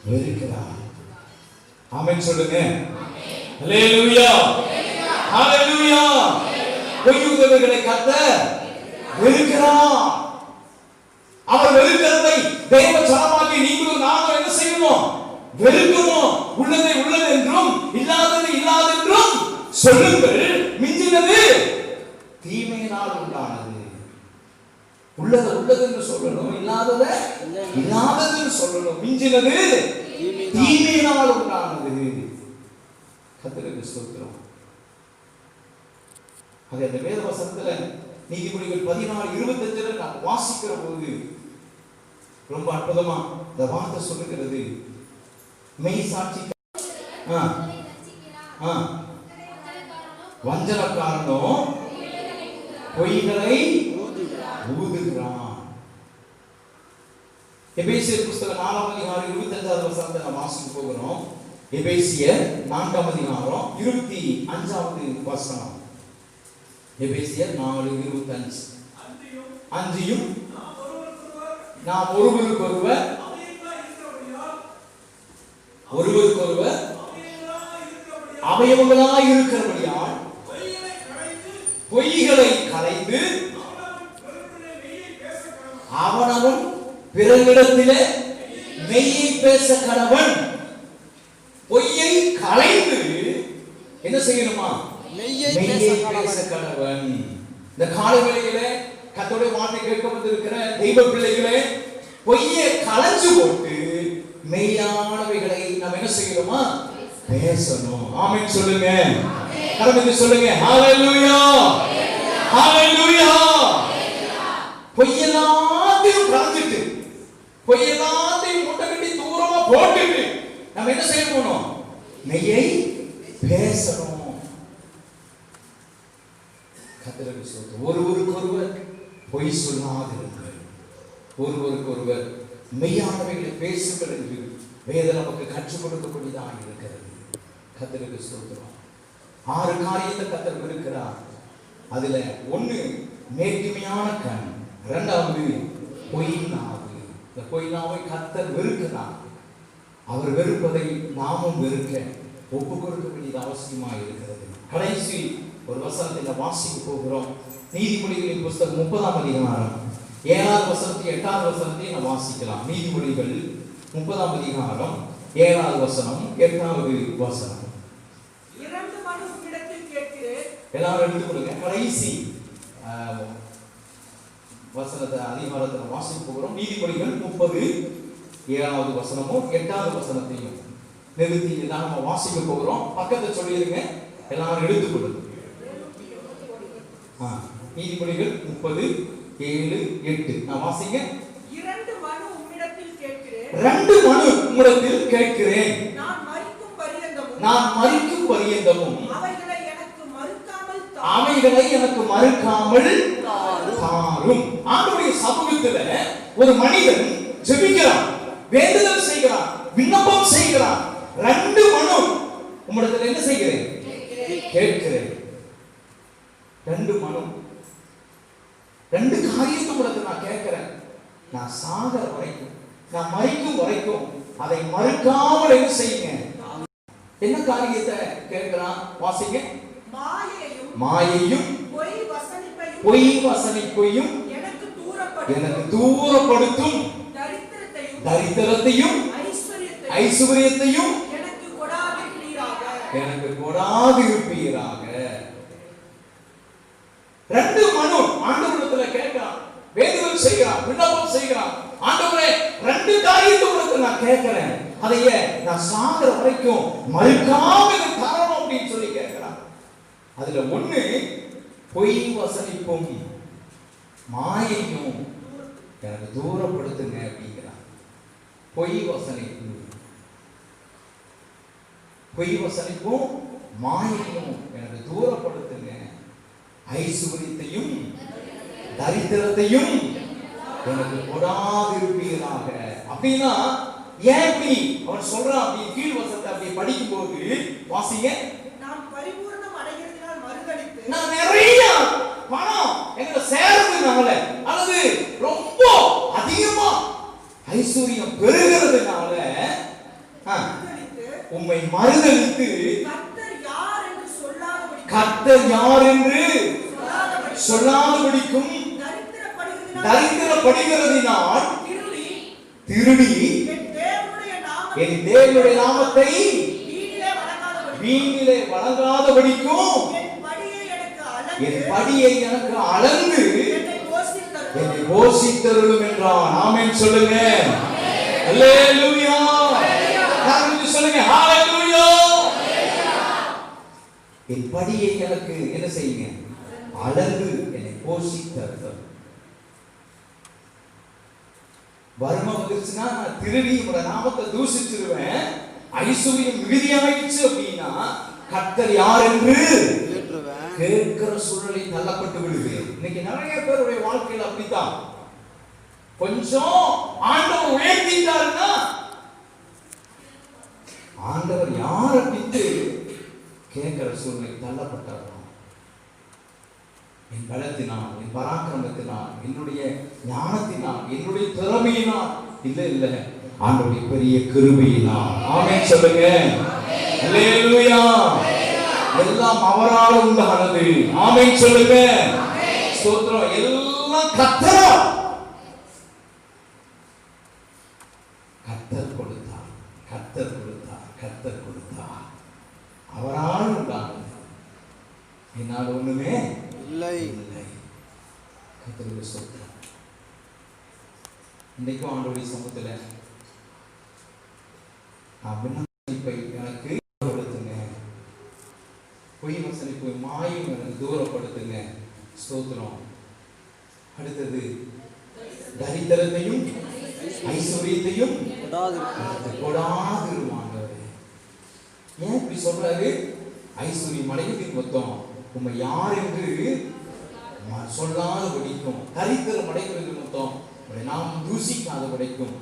வெறுக்கிறார். ஆமென் சொல்லுங்க. ஹல்லேலூயா, ஹல்லேலூயா. பொய் ஊதுவர்களை கர்த்தர் வெறுக்கிறார். அவர் வெறுக்கிறதை தேவ ஜனமாகிய நீங்களும் நானும் என்ன செய்யணும்? வெறுக்கணும். உள்ளதை உள்ளது என்றும் இல்லாதது இல்லாது என்றும் சொல்லுங்கள். மிஞ்சினது தீமையினால் உண்டானது. உள்ளது உள்ளது என்று சொல்லணும், இல்லாதத இல்லாதது என்று சொல்லணும். மிஞ்சினது தீமையினால் உண்டானது. கர்த்தருக்கு ஸ்தோத்திரம். அது அந்த வேத வசனத்துல நீதிமொழிகள் 14:25 நான் வாசிக்கிற போது ரொம்ப அற்புதமா இந்த வார்த்தை சொல்லுகிறது. மெய் சாட்சி வஞ்சனக்காரனோ பொய்களை ஊதுகிறான். எபேசியர் புஸ்தகம் 4:25 நாம் வாசிக்க போகிறோம். எபேசியர் 4:25 எபேசியர் 4:25 அன்றியும் நாம் ஒருவருக்கொருவர் அவயவங்களாய் இருக்கிறபடியால் பொய்களை களைந்து அவனவன் பிறனிடத்திலே மெய்யை பேச கடவன். பொய்யை களைந்து என்ன செய்யணுமா? மெய்யை பேச கடவன். இந்த காலை வேளையிலே கர்த்தருடைய வார்த்தை கேட்க வந்திருக்கிற தெய்வ பிள்ளைகளே, பொய்யை களைஞ்சு போட்டு மெய்யானவைகளை நாம் என்ன செய்யணுமா? பேசணும். ஆமென் சொல்லுங்க. கரமிட்டு சொல்லுங்க. ஹalleluya, ஹalleluya. பொய்யெல்லாத்தையும் களைஞ்சிட்டு, பொய்யெல்லாத்தையும் முட்டை கட்டி தூரமா போட்டுட்டு நம்ம என்ன செய்ய போறோம்? மெய்யை பேசணும். கர்த்தருக்கு ஸ்தோத்திரம். ஒருவருக்கொருவர் பொய் சொல்லாதிருங்கள், ஒருவருக்கொருவர் மெய்யானவைகளை பேசுங்கள் என்று வேதம் நமக்கு கற்றுக் கொடுக்கக்கூடியதாக இருக்கிறது. கர்த்தருக்கு ஸ்தோத்திரம். 6 காரியத்தை கர்த்தர் இருக்கிறார். அதுல 1 மேட்டிமையான கண், 2வது பொய் நாவு. இந்த பொய் நாவை கர்த்தர் வெறுக்கிறார். அவர் வெறுப்பதை நாமும் வெறுக்க ஒப்பு கொடுக்க வேண்டியது அவசியமாக இருக்கிறது. கடைசி ஒரு வசனத்தை வாசிக்க போகிறோம். நீதிமொழிகளின் புஸ்தகம் 30 7வது வசனத்தை 8வது வசனத்தை நாம் வாசிக்கலாம். நீதிமொழிகள் 30 7வது வசனம் 8வது வசனம். இரண்டு மனு உம்மிடத்தில் கேட்கிறேன். எல்லாரும் எடுத்துக்கொள்ளுங்க. கடைசி வசனத்தை அதிகாரத்தை வாசிக்க போகிறோம். நீதிமொழிகள் 30 7வது வசனமும் 8வது வசனத்தையும் நிறுத்தி நம்ம வாசிக்க போகிறோம். பக்கத்தை சொல்லிடுங்க, எல்லாரும் எடுத்துக்கொள்ளுங்க. நீதிமொழிகள் 30 7 8 நான் வாசிங்க. இரண்டு மனு உம்மிடத்தில் கேட்கிறேன். 2 மனு உம்மிடத்தில் கேட்கிறேன். நான் மரிக்கும் பரியந்தமும் அவைகளை எனக்கு மறுக்காமல் தாரும். ஆண்டவருடைய சமூகத்துல ஒரு மனிதன் ஜெபிக்கிறான், வேண்டுதல் செய்கிறான், விண்ணப்பம் செய்கிறான். 2 மனு உம்மிடத்தில் என்ன செய்கிறேன்? கேட்கிறேன். 2 மனு, 2 காரியத்தை உடனே நான் கேட்கிறேன். நான் சாகர வரைக்கும், நான் மரிக்கும் வரைக்கும் அதை மறுக்காமல் என்ன செய்யுங்க? என்ன காரியத்தை கேட்கிறான்? வாசிங்க. மாயையும் பொய் வசனிப்பையும் எனக்கு தூரப்படுத்தும். எனக்கு தூரப்படுத்தும் தரித்திரத்தையும் ஐஸ்வர்யத்தையும் எனக்கு கொடாது இருப்பீராக. ரெண்டு மனு ஆண்டவரிடத்துல கேட்கிறான், வேண்டுதல் செய்கிறான், விண்ணப்பம் செய்கிறான். ஆண்டவரே, ரெண்டு காரியத்தை உங்களுக்கு நான் கேட்கிறேன், அதைய நான் சாகிற வரைக்கும் மறுக்காம எனக்கு தரணும் அப்படின்னு சொல்லி கேட்கிறான். அதுல ஒண்ணு, பொய் வசனிப்பும் மாயையும் எனக்கு தூரப்படுத்துங்க அப்படிங்கிறான். பொய் வசனிப்பும் மாயையும் எனக்கு தூரப்படுத்துங்க, ஐஸ்வர்யத்தையும் தரித்திரத்தையும் எனக்கு கொடாதிருப்பீராக. அப்படின்னா ஏன் இப்படி அவன் சொல்றான்? அப்படி கீழ் வசனத்தை அப்படி படிக்கும் போது வாசிங்க, நான் நிறைய பணம் எங்க சேர்றதுனால அல்லது ரொம்ப அதிகமா ஐஸ்வர்யம் பெருகிறதுனால உம்மை மறுதலித்து கர்த்தர் யார் என்று சொல்லாதபடிக்கும் தரித்திரப்படுகிறதினால் திருடி என் தேவனுடைய நாமத்தை வீணிலே வழங்காதபடிக்கும் என் படியை எனக்கு அளந்து என்னை போஷித்தருளும் என்றான். ஆமென் சொல்லுங்க. அல்லேலூயா. சொல்லுங்க ஹalleluya. என் படியை எனக்கு என்ன செய்யுங்க? அளந்து என்னை போஷித்தருளும். வறுமை வந்துருச்சுன்னா நான் திருடி உங்களோட நாமத்தை தூஷிச்சிருவேன். ஐஸ்வர்யம் மிகுதியாயிடுச்சு அப்படின்னா கர்த்தர் யார் என்று கேட்கிற சூழலில் தள்ளப்பட்டு விடுவேன். இன்னைக்கு நிறைய பேருடைய வாழ்க்கையில் அப்படித்தான். கொஞ்சம் ஆண்டவர் உயர்த்திட்டாருன்னா ஆண்டவர் யார் அப்படின்னு கேட்கிற சூழலில் தள்ளப்பட்டார். என் பலத்தினால், என் பராக்கிரமத்தினால், என்னுடைய ஞானத்தினால், என்னுடைய திறமையினால் இல்ல ஆண்டவருடைய பெரிய கிருபையினால். ஆமென் சொல்லுங்க. அல்லேலூயா. எல்லாம் அவரால் உண்டானது. ஆமென் சொல்லுங்க. ஸ்தோத்திரம். எல்லாம் கர்த்தர் கொடுத்தார், கர்த்தர் கொடுத்தார், கர்த்தர் கொடுத்தார். அவரால் உண்டானது. என்னால் ஒண்ணுமே இல்லை. கர்த்தருடைய ஸ்தோத்திரம். இன்றைக்கும் ஆண்டவருடைய சமூகத்துல விண்ணப்பை எனக்கு தூரப்படுத்துங்க, பொய் வசனிப்பு மாயும் எனக்கு தூரப்படுத்துங்க. ஸ்தோத்திரம். அடுத்தது தரித்திரத்தையும் ஐஸ்வர்யத்தையும் கொடாதிருவாங்க. ஏன் இப்படி சொல்றாரு? ஐஸ்வர்யம் அடைவதின் மொத்தம் உண்மை யார் என்று சொல்லாத படிக்கும், தரித்திரம் அடைகிறது மொத்தம் நாம் தூசிக்காத படிக்கும்.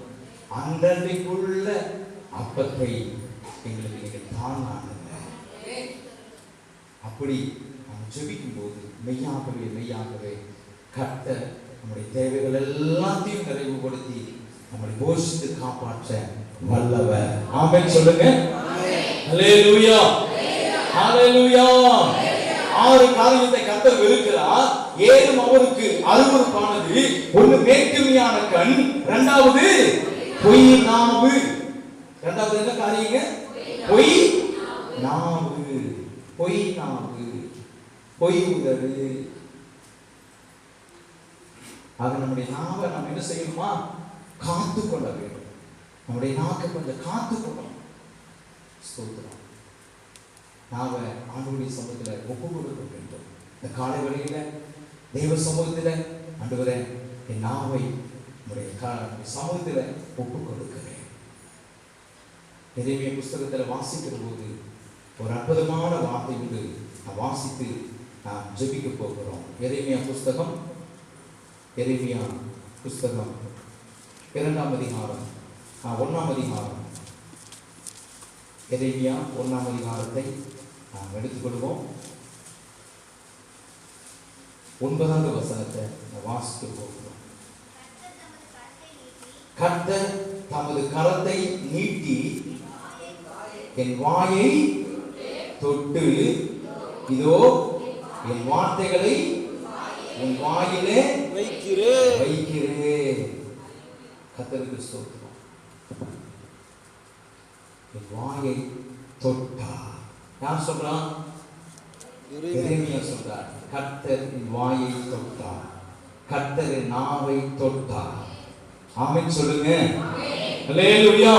அன்றைக்குள்ள அப்பத்தை எங்களுக்கு நீங்கள் தாங்க. அப்படி நாம் ஜெபிக்கும் போது மெய்யாகவே கர்த்தர் நம்முடைய தேவைகள் எல்லாத்தையும் நிறைவுபடுத்தி நம்மை போஷித்து காப்பாற்ற வல்லவர். ஆமென் சொல்லுங்க. அல்லேலூயா. அல்லேலூயா. 6 காரியத்தை கர்த்தர் வெறுக்கிறார். 7 அவருக்கு அருவருப்பானது. 1 மேட்டுமையான கண், 2வது பொய் நாவு. 2வது என்ன காரியங்க? பொய் நாவு, பொய் நாவு, பொய் உதடு. ஆக நம்முடைய நாவை நம்ம என்ன செய்யணுமா? காத்து கொள்ள வேண்டும். நம்முடைய நாக்கை கொஞ்சம் காத்து கொள்ளணும். ஸ்தோத்திரம். நாவை ஆண்டவருடைய சமூகத்தில் ஒப்பு கொடுக்க வேண்டும். இந்த காலை வேளையில தெய்வ சமூகத்தில் ஆண்டவரே என் நாவை நம்முடைய சமூகத்தில் ஒப்பு கொடுக்கிறேன். எரேமியா புஸ்தகத்தில் வாசிக்கிற போது ஒரு அற்புதமான வார்த்தை உண்டு. நான் வாசித்து நாம் ஜெபிக்க போகிறோம். எரேமியா புஸ்தகம் 2ஆம் அதிகாரம் 1ஆம் அதிகாரம். எரேமியா 1ஆம் அதிகாரத்தை நாம் எடுத்துக்கொள்வோம். 9வது வசனத்தை வாசிக்க போகிறோம். கர்த்தர் தமது கரத்தை நீட்டி என் வாயை தொட்டு இதோ என் வார்த்தைகளை உன் வாயிலே வைக்கிறேன். வைக்கிறேன். கர்த்தருக்கு ஸ்தோத்திரம். என் வாயை தொட்டார். யார் சொல்றான்? எரேமியா சொல்றார். கர்த்தர் என் வாயை தொட்டார். கர்த்தர் என் நாவை தொட்டார். ஆமென் சொல்லுங்க. அல்லேலூயா.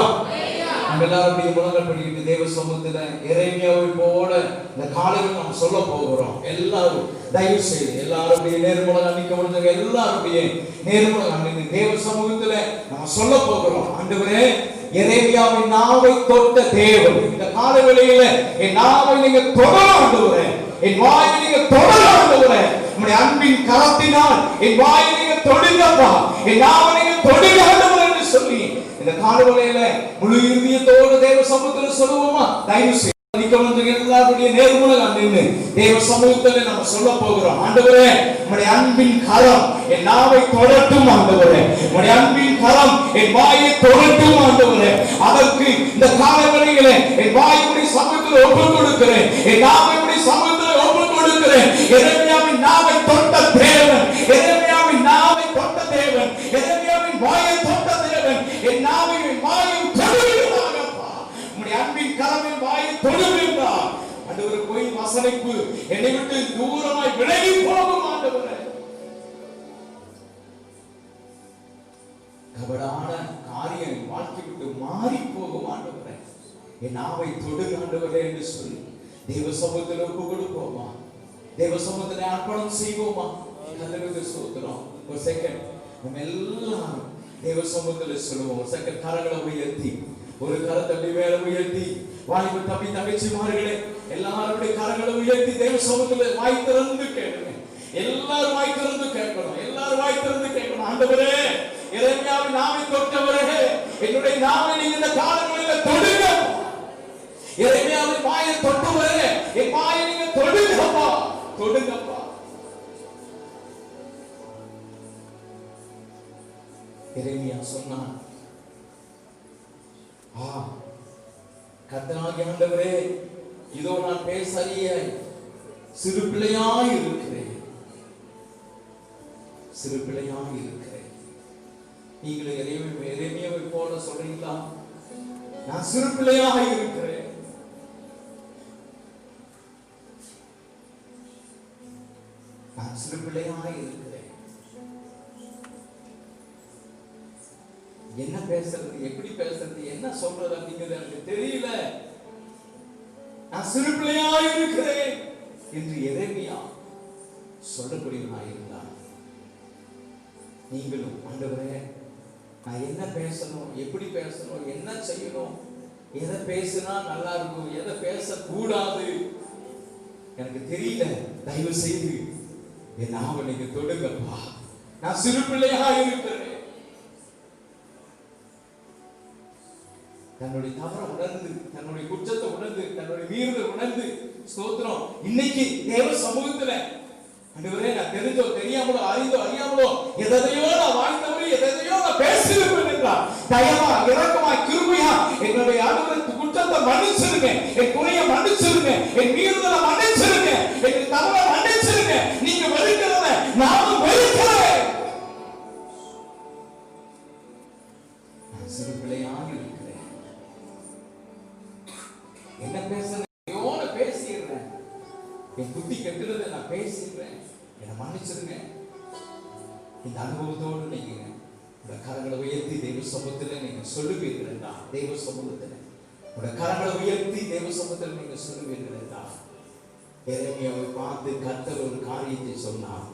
நம்ம எல்லாரும் முழங்கால் படிக்கிட்டு தேவ சமூகத்துல எரேமியாவை போல இந்த காலையில் நாம் சொல்ல போகிறோம். எல்லாரும் தயவு செய்து எல்லாரும் நேர்முழங்கால் நிற்க முடிஞ்சவங்க எல்லாரும் நேர்முழங்கால் தேவ சமூகத்துல நம்ம சொல்ல போகிறோம். ஆண்டவரே, எரேமியாவின் நாவை தொட்ட தேவன் இந்த காலை வேளையில என் நாவை நீங்க தொடரும் ஆண்டவரே, என் வாயை நீங்க தொடரும் ஆண்டவரே, உம்முடைய அன்பின் கரத்தினால் என் வாயை நீங்க தொடுங்கப்பா, என் நாவை நீங்க தொடுங்க ஆண்டவரே என்று சொல்லி இந்த காலை வேளையில முழு இதயத்தோடு தேவ சமூகத்துல சொல்லுவோமா? தயவு செய்து எல்லாருடைய நேர்முழங்கால் நின்று தேவ சமூகத்துல நம்ம சொல்ல போகிறோம். ஆண்டவரே, உம்முடைய அன்பின் கரம் என் நாவை தொடட்டும் ஆண்டவரே, உம்முடைய அன்பின் கரம் என் வாயை தொடட்டும் ஆண்டவரே. அதற்கு இந்த காலவெளியிலே என் வாயுடைய சமூகத்தில் ஒப்புக் கொடுக்கிறேன், என் நாவையுடைய சமூகத்தில் ஒப்புக் கொடுக்கிறேன். எரேமியாவின் நாவை தொட்ட தேவன், எரேமியாவின் நாவை தொட்ட தேவன், எரேமியாவின் வாயை தொட்ட தேவன் என் நாவையும் வாயும் தொடுகிறாரப்பா. உம்முடைய அன்பின் கரமின் வாயை தொடுகிறார் ஆண்டவரே. போய் வசனைப்பு என்னை விட்டு தூரமாய் விலகி போகும் ஆண்டவரே. கபடான காரியம் வாழ்க்கை விட்டு மாறி போகும் ஆண்டவரே. என் நாவை தொடுங்க ஆண்டவரே என்று சொல்லி தேவ சமூகத்தில் ஒப்பு கொடுப்போமா? தேவ சமூகத்தில் அர்ப்பணம் செய்வோமா? கர்த்தருக்கு ஸ்தோத்திரம். ஒரு செகண்ட் நம்ம எல்லாரும் தேவ சமூகத்தில் சொல்லுவோம். ஒரு செகண்ட் கரங்களை உயர்த்தி, ஒரு கரத்தை மேல உயர்த்தி, வாலிப தம்பி தங்கச்சிமார்களே எல்லாருடைய கரங்களை உயர்த்தி தேவ சமூகத்தில் வாய் திறந்து கேளுங்க. எல்லாரும் வாய் திறந்து கேட்கணும், எல்லாரும் வாய் திறந்து கேட்கணும். ஆண்டவரே, எரேமியாவின் நாவை தொட்டவரே, என்னுடைய நாவை நீங்க இந்த காலங்களில் தொடுங்க. எரேமியாவின் வாயை தொட்டவரே, என் வாயை நீங்க தொடுங்கப்பா, தொடுங்கப்பா. எரேமியா சொன்னான், கர்த்தராகிய ஆண்டவரே, இதோ நான் பேச அறிய சிறு பிள்ளையாய் இருக்கிறேன், சிறு பிள்ளையாய் இருக்கிறேன். நீங்களும் எரேமியாவை போல சொல்றீங்களா? நான் சிறு பிள்ளையாக இருக்கிறேன். நான் சிறு பிள்ளையாக இருக்கிறேன். என்ன பேசுறது, எப்படி பேசுறது, என்ன சொல்றது அப்படிங்கிறது எனக்கு தெரியல. நான் சிறு பிள்ளையாக இருக்கிறேன் என்று எரேமியா சொல்லக்கூடியவனாக இருந்தான். நீங்களும் ஆண்டவரே, நான் என்ன பேசணும், எப்படி பேசணும், என்ன செய்யணும், எதை பேசினா நல்லா இருக்கும், எதை பேசக்கூடாது எனக்கு தெரியல, தயவு செய்து என் நாவை நீங்க தொடுங்கப்பா. நான் சிறு பிள்ளையாக இருக்கிறேன். தன்னுடைய தவறை உணர்ந்து, தன்னுடைய குற்றத்தை உணர்ந்து, தன்னுடைய வீரத்தை உணர்ந்து ஸ்தோத்திரம் இன்னைக்கு தேவ சமூகத்துல ஆண்டவரே, நான் தெரிஞ்சோ தெரியாமலோ அறிந்தோ அறியாமலோ எதையோ நான் வாழ்ந்தவரை எதையோ நான் பேசியிருப்பேன் என்றார். தயவா இரக்கமா கிருபையா என்னுடைய ஆண்டவரே குற்றத்தை மன்னிச்சிருங்க, என் குறைய மன்னிச்சிருங்க, என் மீறுதலை மன்னிச்சிருங்க, என் தவறை மன்னிச்சிருங்க. நீங்க வெறுக்கிறத நானும் வெறுக்கிறேன். நான் சிறு பிள்ளையாக இருக்கிறேன். என்ன பேசுறேன் பேசிடுறேன், என் புத்தி கெட்டுறதை நான் பேசிடுறேன், என்னை மன்னிச்சிருங்க. இந்த அனுபவத்தோடு நீங்க உங்க கரங்களை உயர்த்தி தெய்வ சமூகத்தில் நீங்க சொல்லுவீர்கள் என்றா, தெய்வ சமூகத்தில் உங்க கரங்களை உயர்த்தி தெய்வ சமூகத்தில் நீங்க சொல்லுவீர்கள் என்றா. எரேமியாவை பார்த்து கர்த்தர் ஒரு காரியத்தை சொன்னார்.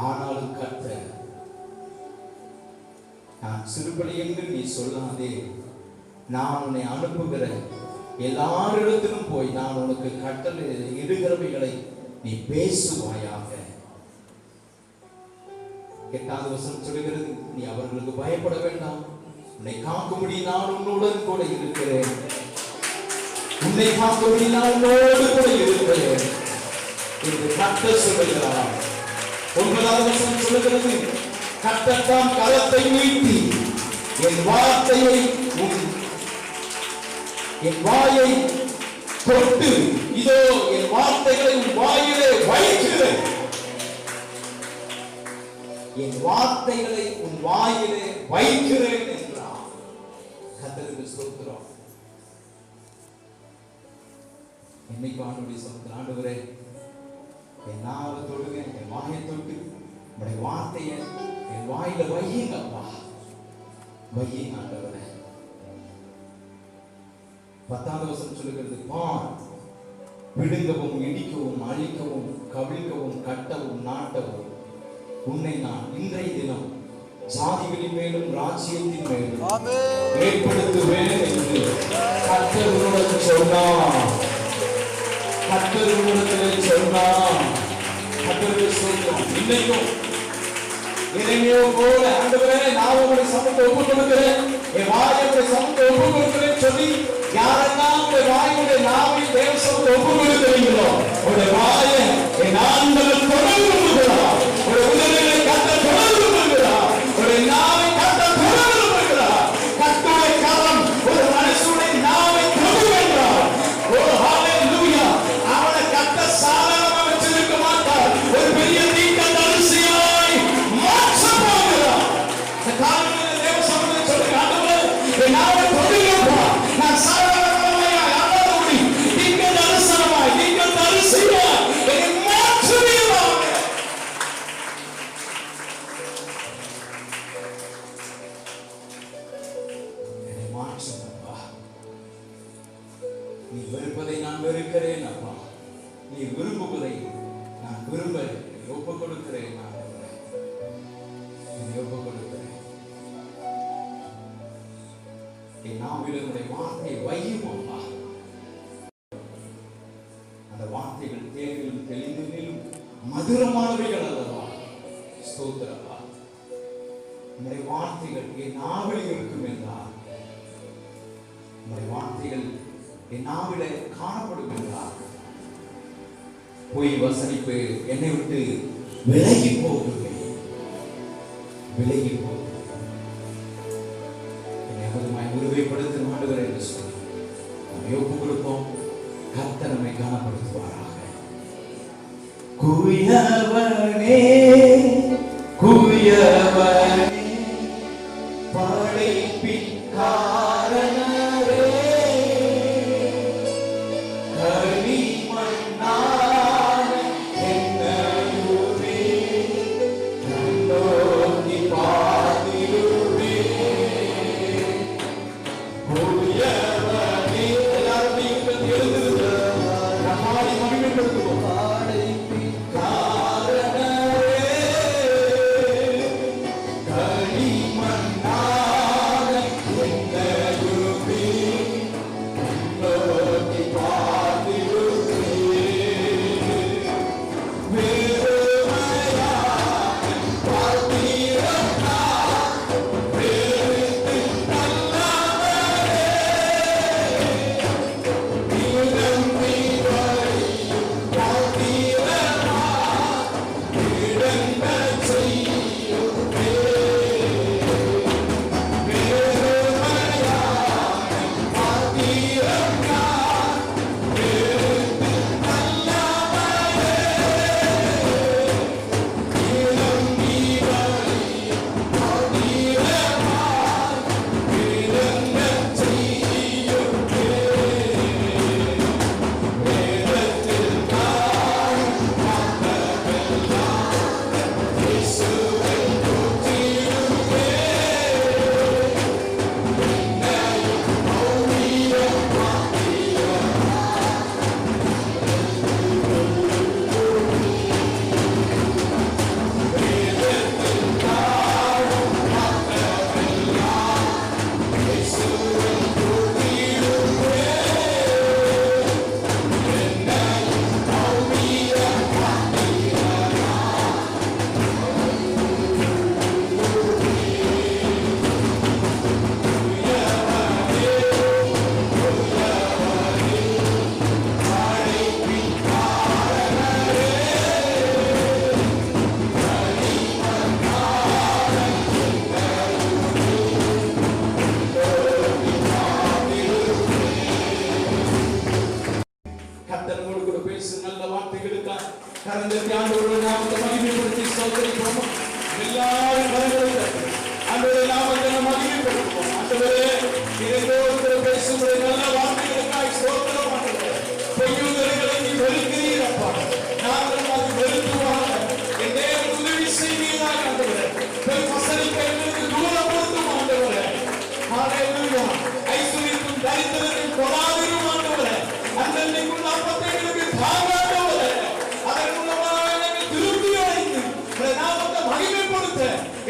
ஆனாலும் கர்த்தர், நான் சிறுபடி என்று நீ சொல்லாதே, நான் உன்னை அனுப்புகிற எல்லாரிடத்திலும் போய் நான் உனக்கு கட்டளை இடுகிறவைகளை நீ பேசுவாயாக. 8வது வசனம் சொல்கிறது, நீ அவர்களுக்கு பயப்பட வேண்டாம், உன்னை காக்கும்படி நான் உன்னுடன் கூட இருக்கிறேன், உன்னை காக்கும்படி நான் உன்னோடு கூட இருக்கிறேன் என்று கர்த்தர் சொல்லுகிறார். 9வது வசனம் சொல்லுகிறது, கர்த்தர் தாம் கரத்தை நீட்டி என் வார்த்தையை என் வாயை தொட்டு, இதோ என் வார்த்தைகளை உன் வாயிலே வைக்கிறேன். என் வார்த்தைகளை உன் வாயிலே வைக்கிறேன் என்றார். கர்த்தருக்கு ஸ்தோத்திரம். இன்னைக்கு ஆண்டவருடைய சமூகத்தில் ஆண்டவரே என் நாவை தொடுங்க, என் வாயை தொட்டு உடைய வார்த்தையை என் வாயில வையுங்கப்பா, வையுங்க ஆண்டவரே. 10வது வசனம் சொல்லுகிறது, பார் விடுங்கவும் இடிக்கவும் அழிக்கவும் கவிழ்க்கவும் கட்டவும் நாட்டவும் உன்னை நான் இன்றைய தினம் ஜாதிகளின் மேலும் ராஜ்யத்தின் மேலும் ஏற்படுத்துவேன் என்று கர்த்தர் உன்னிடத்தில் சொன்னார். கர்த்தர் உன்னிடத்தில் சொன்னார். கர்த்தருக்கு ஸ்தோத்திரம். இன்னைக்கும் எரேமியா போல ஆண்டவரே நான் உம்முடைய சமூகத்தை ஒப்புக் கொடுக்கிறேன், என் வாயை உம்முடைய சமூகத்தை ஒப்புக் கொடுக்கிறேன் சொல்லி யாரெல்லாம் உடைய வாயுடைய நாவில் தேவ சமூகத்தை ஒப்புக் கொடுக்கிறீங்களோ உடைய வாயை என் ஆண்டவர் தொடர்ந்து கொள்கிறார். உடைய உதவிகளை கர்த்தர் தொடர்ந்து கொள்கிறார். உடைய நாவை கர்த்தர் தொடர்ந்து கொள்கிறார். கர்த்தருடைய கரம் ஒரு மனுஷனுடைய நாவை தொடுகின்றார். ஓ ஹalleluya. அவனை கர்த்தர் சாதாரணமா வச்சிருக்க மாட்டார். ஒரு பெரிய தீர்க்கதரிசியாய் மாற்ற போகிறார். இந்த காலையில் தேவ சமூகத்தை சொல்லி ஆண்டவரே என் நாவை தொடுங்கப்பா. நான் சாதாரணமாய் ஆண்டவரே தீர்க்கதரிசனமாய் தீர்க்கதரிசியாய் என்னை மாற்றுவீராக. என்னை மாற்றுங்கப்பா. நீ வெறுப்பதை நான் வெறுக்கிறேன் அப்பா, நீ விரும்புவதை நான் விரும்ப ஒப்புக் கொடுக்கிறேன். நான் ஒப்புக் கொடுக்கிறேன். என் நாவில் உடைய வார்த்தையை வையும் அப்பா. அந்த வார்த்தைகள் தேனிலும் தெளிவிலும் மதுரமானவைகள் அல்லவா. ஸ்தோத்திரப்பா. உடைய வார்த்தைகள் என் நாவில் இருக்கும் என்றார். உடைய வார்த்தைகள் என் நாவிலே காணப்படும் என்றார். பொய் வசனிப்பு என்னை விட்டு விலகி போகுமே, விலகி போகும். என்னை அதிகமாய் உருவைப்படுத்தும் ஆண்டவரே என்று சொல்லி நம்மை ஒப்புக் கொடுப்போம். கர்த்தர் நம்மை காணப்படுத்துவாராக. குயவனே குயவனே படைப்பின் காரணரே கனிமண்ணான என்னையுமே கண்ணோக்கி பார்த்திடுவே. குயவனே எல்லாரும் நீங்கள் எழுந்திருங்க, நம்மாலை மகிமைப்படுத்துவோம். படைப்பின் காரணரே கனிமண்ணான என்னையுமே கண்ணோக்கி பார்த்திடுவே. வெறுமையான பார்த்திரனா வெறுத்து தள்ளாமலே விரும்பி வழியும் பார்த்திரனா விடங்கச் செய்யுமே. வெறுமையான பார்த்திரனா வெறுத்து தள்ளாமலே விரும்பி வழியும் பார்த்திரனா விடங்கச் செய்யுமே. வேதத்தில் காணும் வார்த்தைகளெல்லாம் இயேசு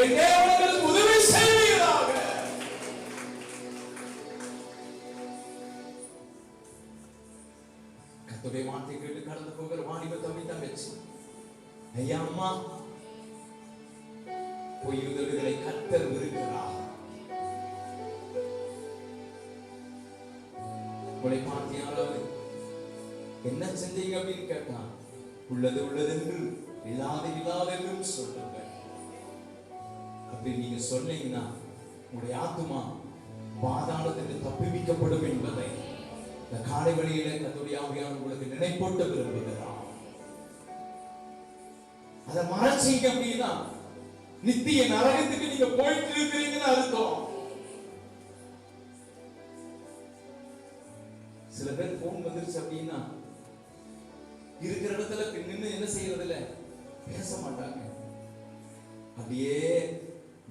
என் தேவனுக்கு உதவி செய்வீராக. கர்த்தருடைய வார்த்தை கேட்டு கடந்து போகிற வாலிப தம்பி தங்கச்சி, ஐயா அம்மா, பொய் உதடுகளை கர்த்தர் வெறுக்கிறார். உங்களை பார்த்து யாராவது என்ன செஞ்சீங்க அப்படின்னு கேட்டா, உள்ளது உள்ளது என்று இல்லாது இல்லாது என்றும் சொல்லுங்க. அப்படி நீங்க சொன்னீங்கன்னா உங்களுடைய ஆத்துமா பாதாளத்திற்கு தப்புவிக்கப்படும் என்பதை இந்த காலை வழியில கர்த்தருடைய ஆவியானவர் உங்களுக்கு நினைப்பூட்ட விரும்புகிறார். அதை மறைச்சீங்க அப்படின்னா நித்திய நரகத்துக்கு நீங்க போயிட்டு இருக்கிறீங்கன்னு அர்த்தம். சில பேர் போன் வந்துருச்சு அப்படின்னா இருக்கிற இடத்துல நின்று என்ன செய்யறது இல்ல, பேச மாட்டாங்க. அப்படியே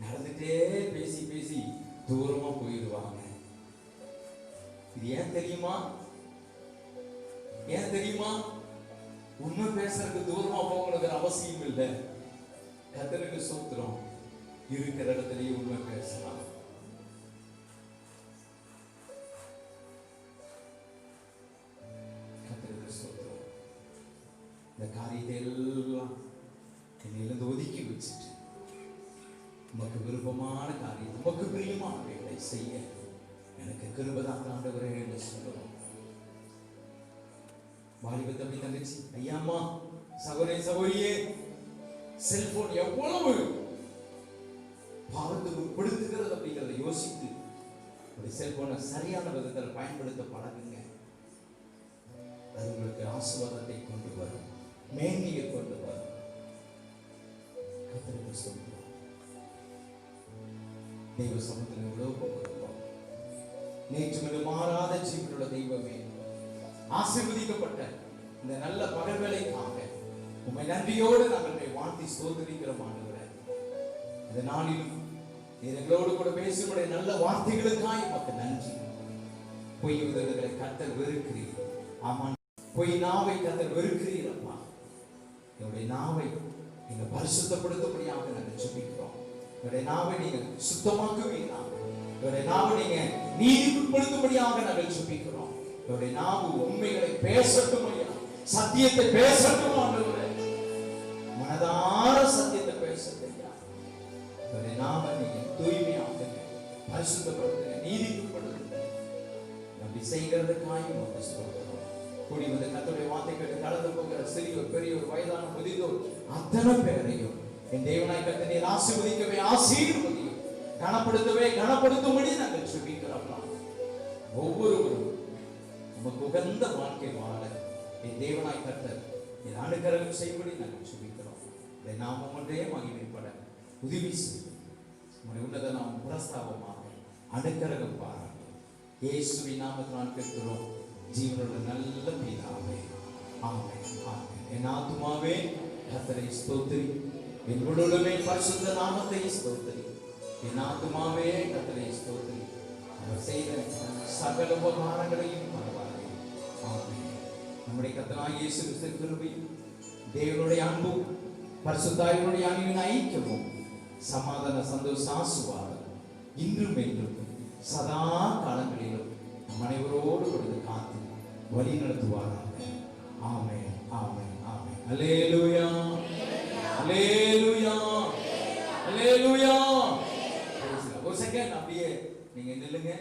நடந்துட்டே பேசி பேசி தூரமா போயிடுவாங்க. இது ஏன் தெரியுமா? ஏன் தெரியுமா? உண்மை பேசுறதுக்கு தூரமா போகணுங்கிற அவசியம் இல்லை. கர்த்தருக்கு ஸ்தோத்திரம், இருக்கிற இடத்துலயே உண்மை பேசலாம். இந்த காரியத்தை எல்லாம் என்னிலிருந்து ஒதுக்கி வச்சுட்டு உமக்கு விருப்பமான காரியம், உமக்கு பிரியமானவைகளை செய்ய எனக்கு கிருபைதான் ஆண்டவரே என்று சொல்லுவோம். வாலிப தம்பி தங்கச்சி, ஐயாம்மா, சகோதரி சகோதரியே, செல்போன் எவ்வளவு பாவத்துக்கு உட்படுத்துகிறது அப்படிங்கிறத யோசித்து ஒரு செல்போனை சரியான விதத்தில் பயன்படுத்த பழகுங்க. அது உங்களுக்கு ஆசீர்வாதத்தை கொண்டு வரும், மேன்மையை கொண்டு வரும். கர்த்தருக்கு ஸ்தோத்திரம். தெய்வ சமூகத்தில் எவ்வளவு கொடுக்கிறோம். நேற்று மாறாத ஜீவனுள்ள தெய்வமே, ஆசீர்வதிக்கப்பட்ட இந்த நல்ல பகல் வேளைக்காக உம்மை நன்றியோடு நாங்கள் வாழ்த்தி ஸ்தோத்திரிக்கிறோம் ஆண்டவரே. இந்த நாளிலும் நீர் எங்களோடு கூட பேசும்படிய நல்ல வார்த்தைகளுக்காக உமக்கு நன்றி. பொய் உதடுகளை கர்த்தர் வெறுக்கிறீர். ஆமா, பொய் நாவை கர்த்தர் வெறுக்கிறீரப்பா. என்னுடைய நாவை நீங்க பரிசுத்தப்படுத்தும்படியாக நாங்கள் ஜெபிக்கிறோம். என்னுடைய நாவை நீங்க சுத்தமாக்குவீராக. என்னுடைய நாவை நீங்க நீதிக்குட்படுத்தும்படியாக நாங்கள் ஜெபிக்கிறோம். என்னுடைய நாவு உண்மைகளை பேசட்டும் ஐயா, சத்தியத்தை பேசட்டும் ஆண்டவரே. மனதார சத்தியத்தை பேசட்டும் ஐயா. என்னுடைய நாவை நீங்க தூய்மையாக்குங்க, பரிசுத்தப்படுத்துங்க, நீதிக்குட்படுத்துங்க. நம்பி செய்கிறதுக்காக உமக்கு ஸ்தோத்திரம். கூடி வந்து கர்த்தருடைய வார்த்தை கேட்டு கடந்து போகிற சிறியோர் பெரியோர் வயதான முதிர்ந்தோர் அத்தனை பேரையும் என் தேவனாய் கர்த்தர் நீர் ஆசீர்வதிக்கவே ஆசீர்வதியும், கனப்படுத்தவே கனப்படுத்தும்படி நாங்கள் ஜெபிக்கிறோம். ஒவ்வொருவரும் உமக்கு உகந்த வாழ்க்கை வாழ என் தேவனாய் கர்த்தர் என் அனுக்கிரகம் செய்யும்படி நாங்கள் ஜெபிக்கிறோம். இதை நாம ஒன்றே மகிமைப்பட உதவி செய்யும். உங்களுடைய உன்னத நாம் பிரஸ்தாபமாக அனுக்கிரகம் பாராட்டும். இயேசுவின் நாமத்தினால் கேட்கிறோம் ஜீவனுள்ள நல்ல பிதாவே, ஆமென், ஆமென். என் ஆத்துமாவே கர்த்தரை ஸ்தோத்திரி, என் முழுமே பரிசுத்த நாமத்தை ஸ்தோத்திரி. என் ஆத்துமாவே கர்த்தரை ஸ்தோத்திரி, அவர் செய்த சகல உபகாரங்களையும் மறவாதே. ஆமென். நம்முடைய கர்த்தராகிய இயேசு கிறிஸ்துவின் கிருபையும் தேவனுடைய அன்பும் பரிசுத்தாவினுடைய அன்பின் ஐக்கியமும் சமாதான சந்தோஷ ஆசீர்வாதம் இன்றும் என்றும் சதா காலங்களிலும் நம் அனைவரோடு கொடுத்து காத்து வழி நடத்துவாராக. ஆமென், ஆமென், ஆமென். அல்லேலூயா, அல்லேலூயா, அல்லேலூயா. ஒரு செகண்ட் அப்படியே நீங்க நில்லுங்க.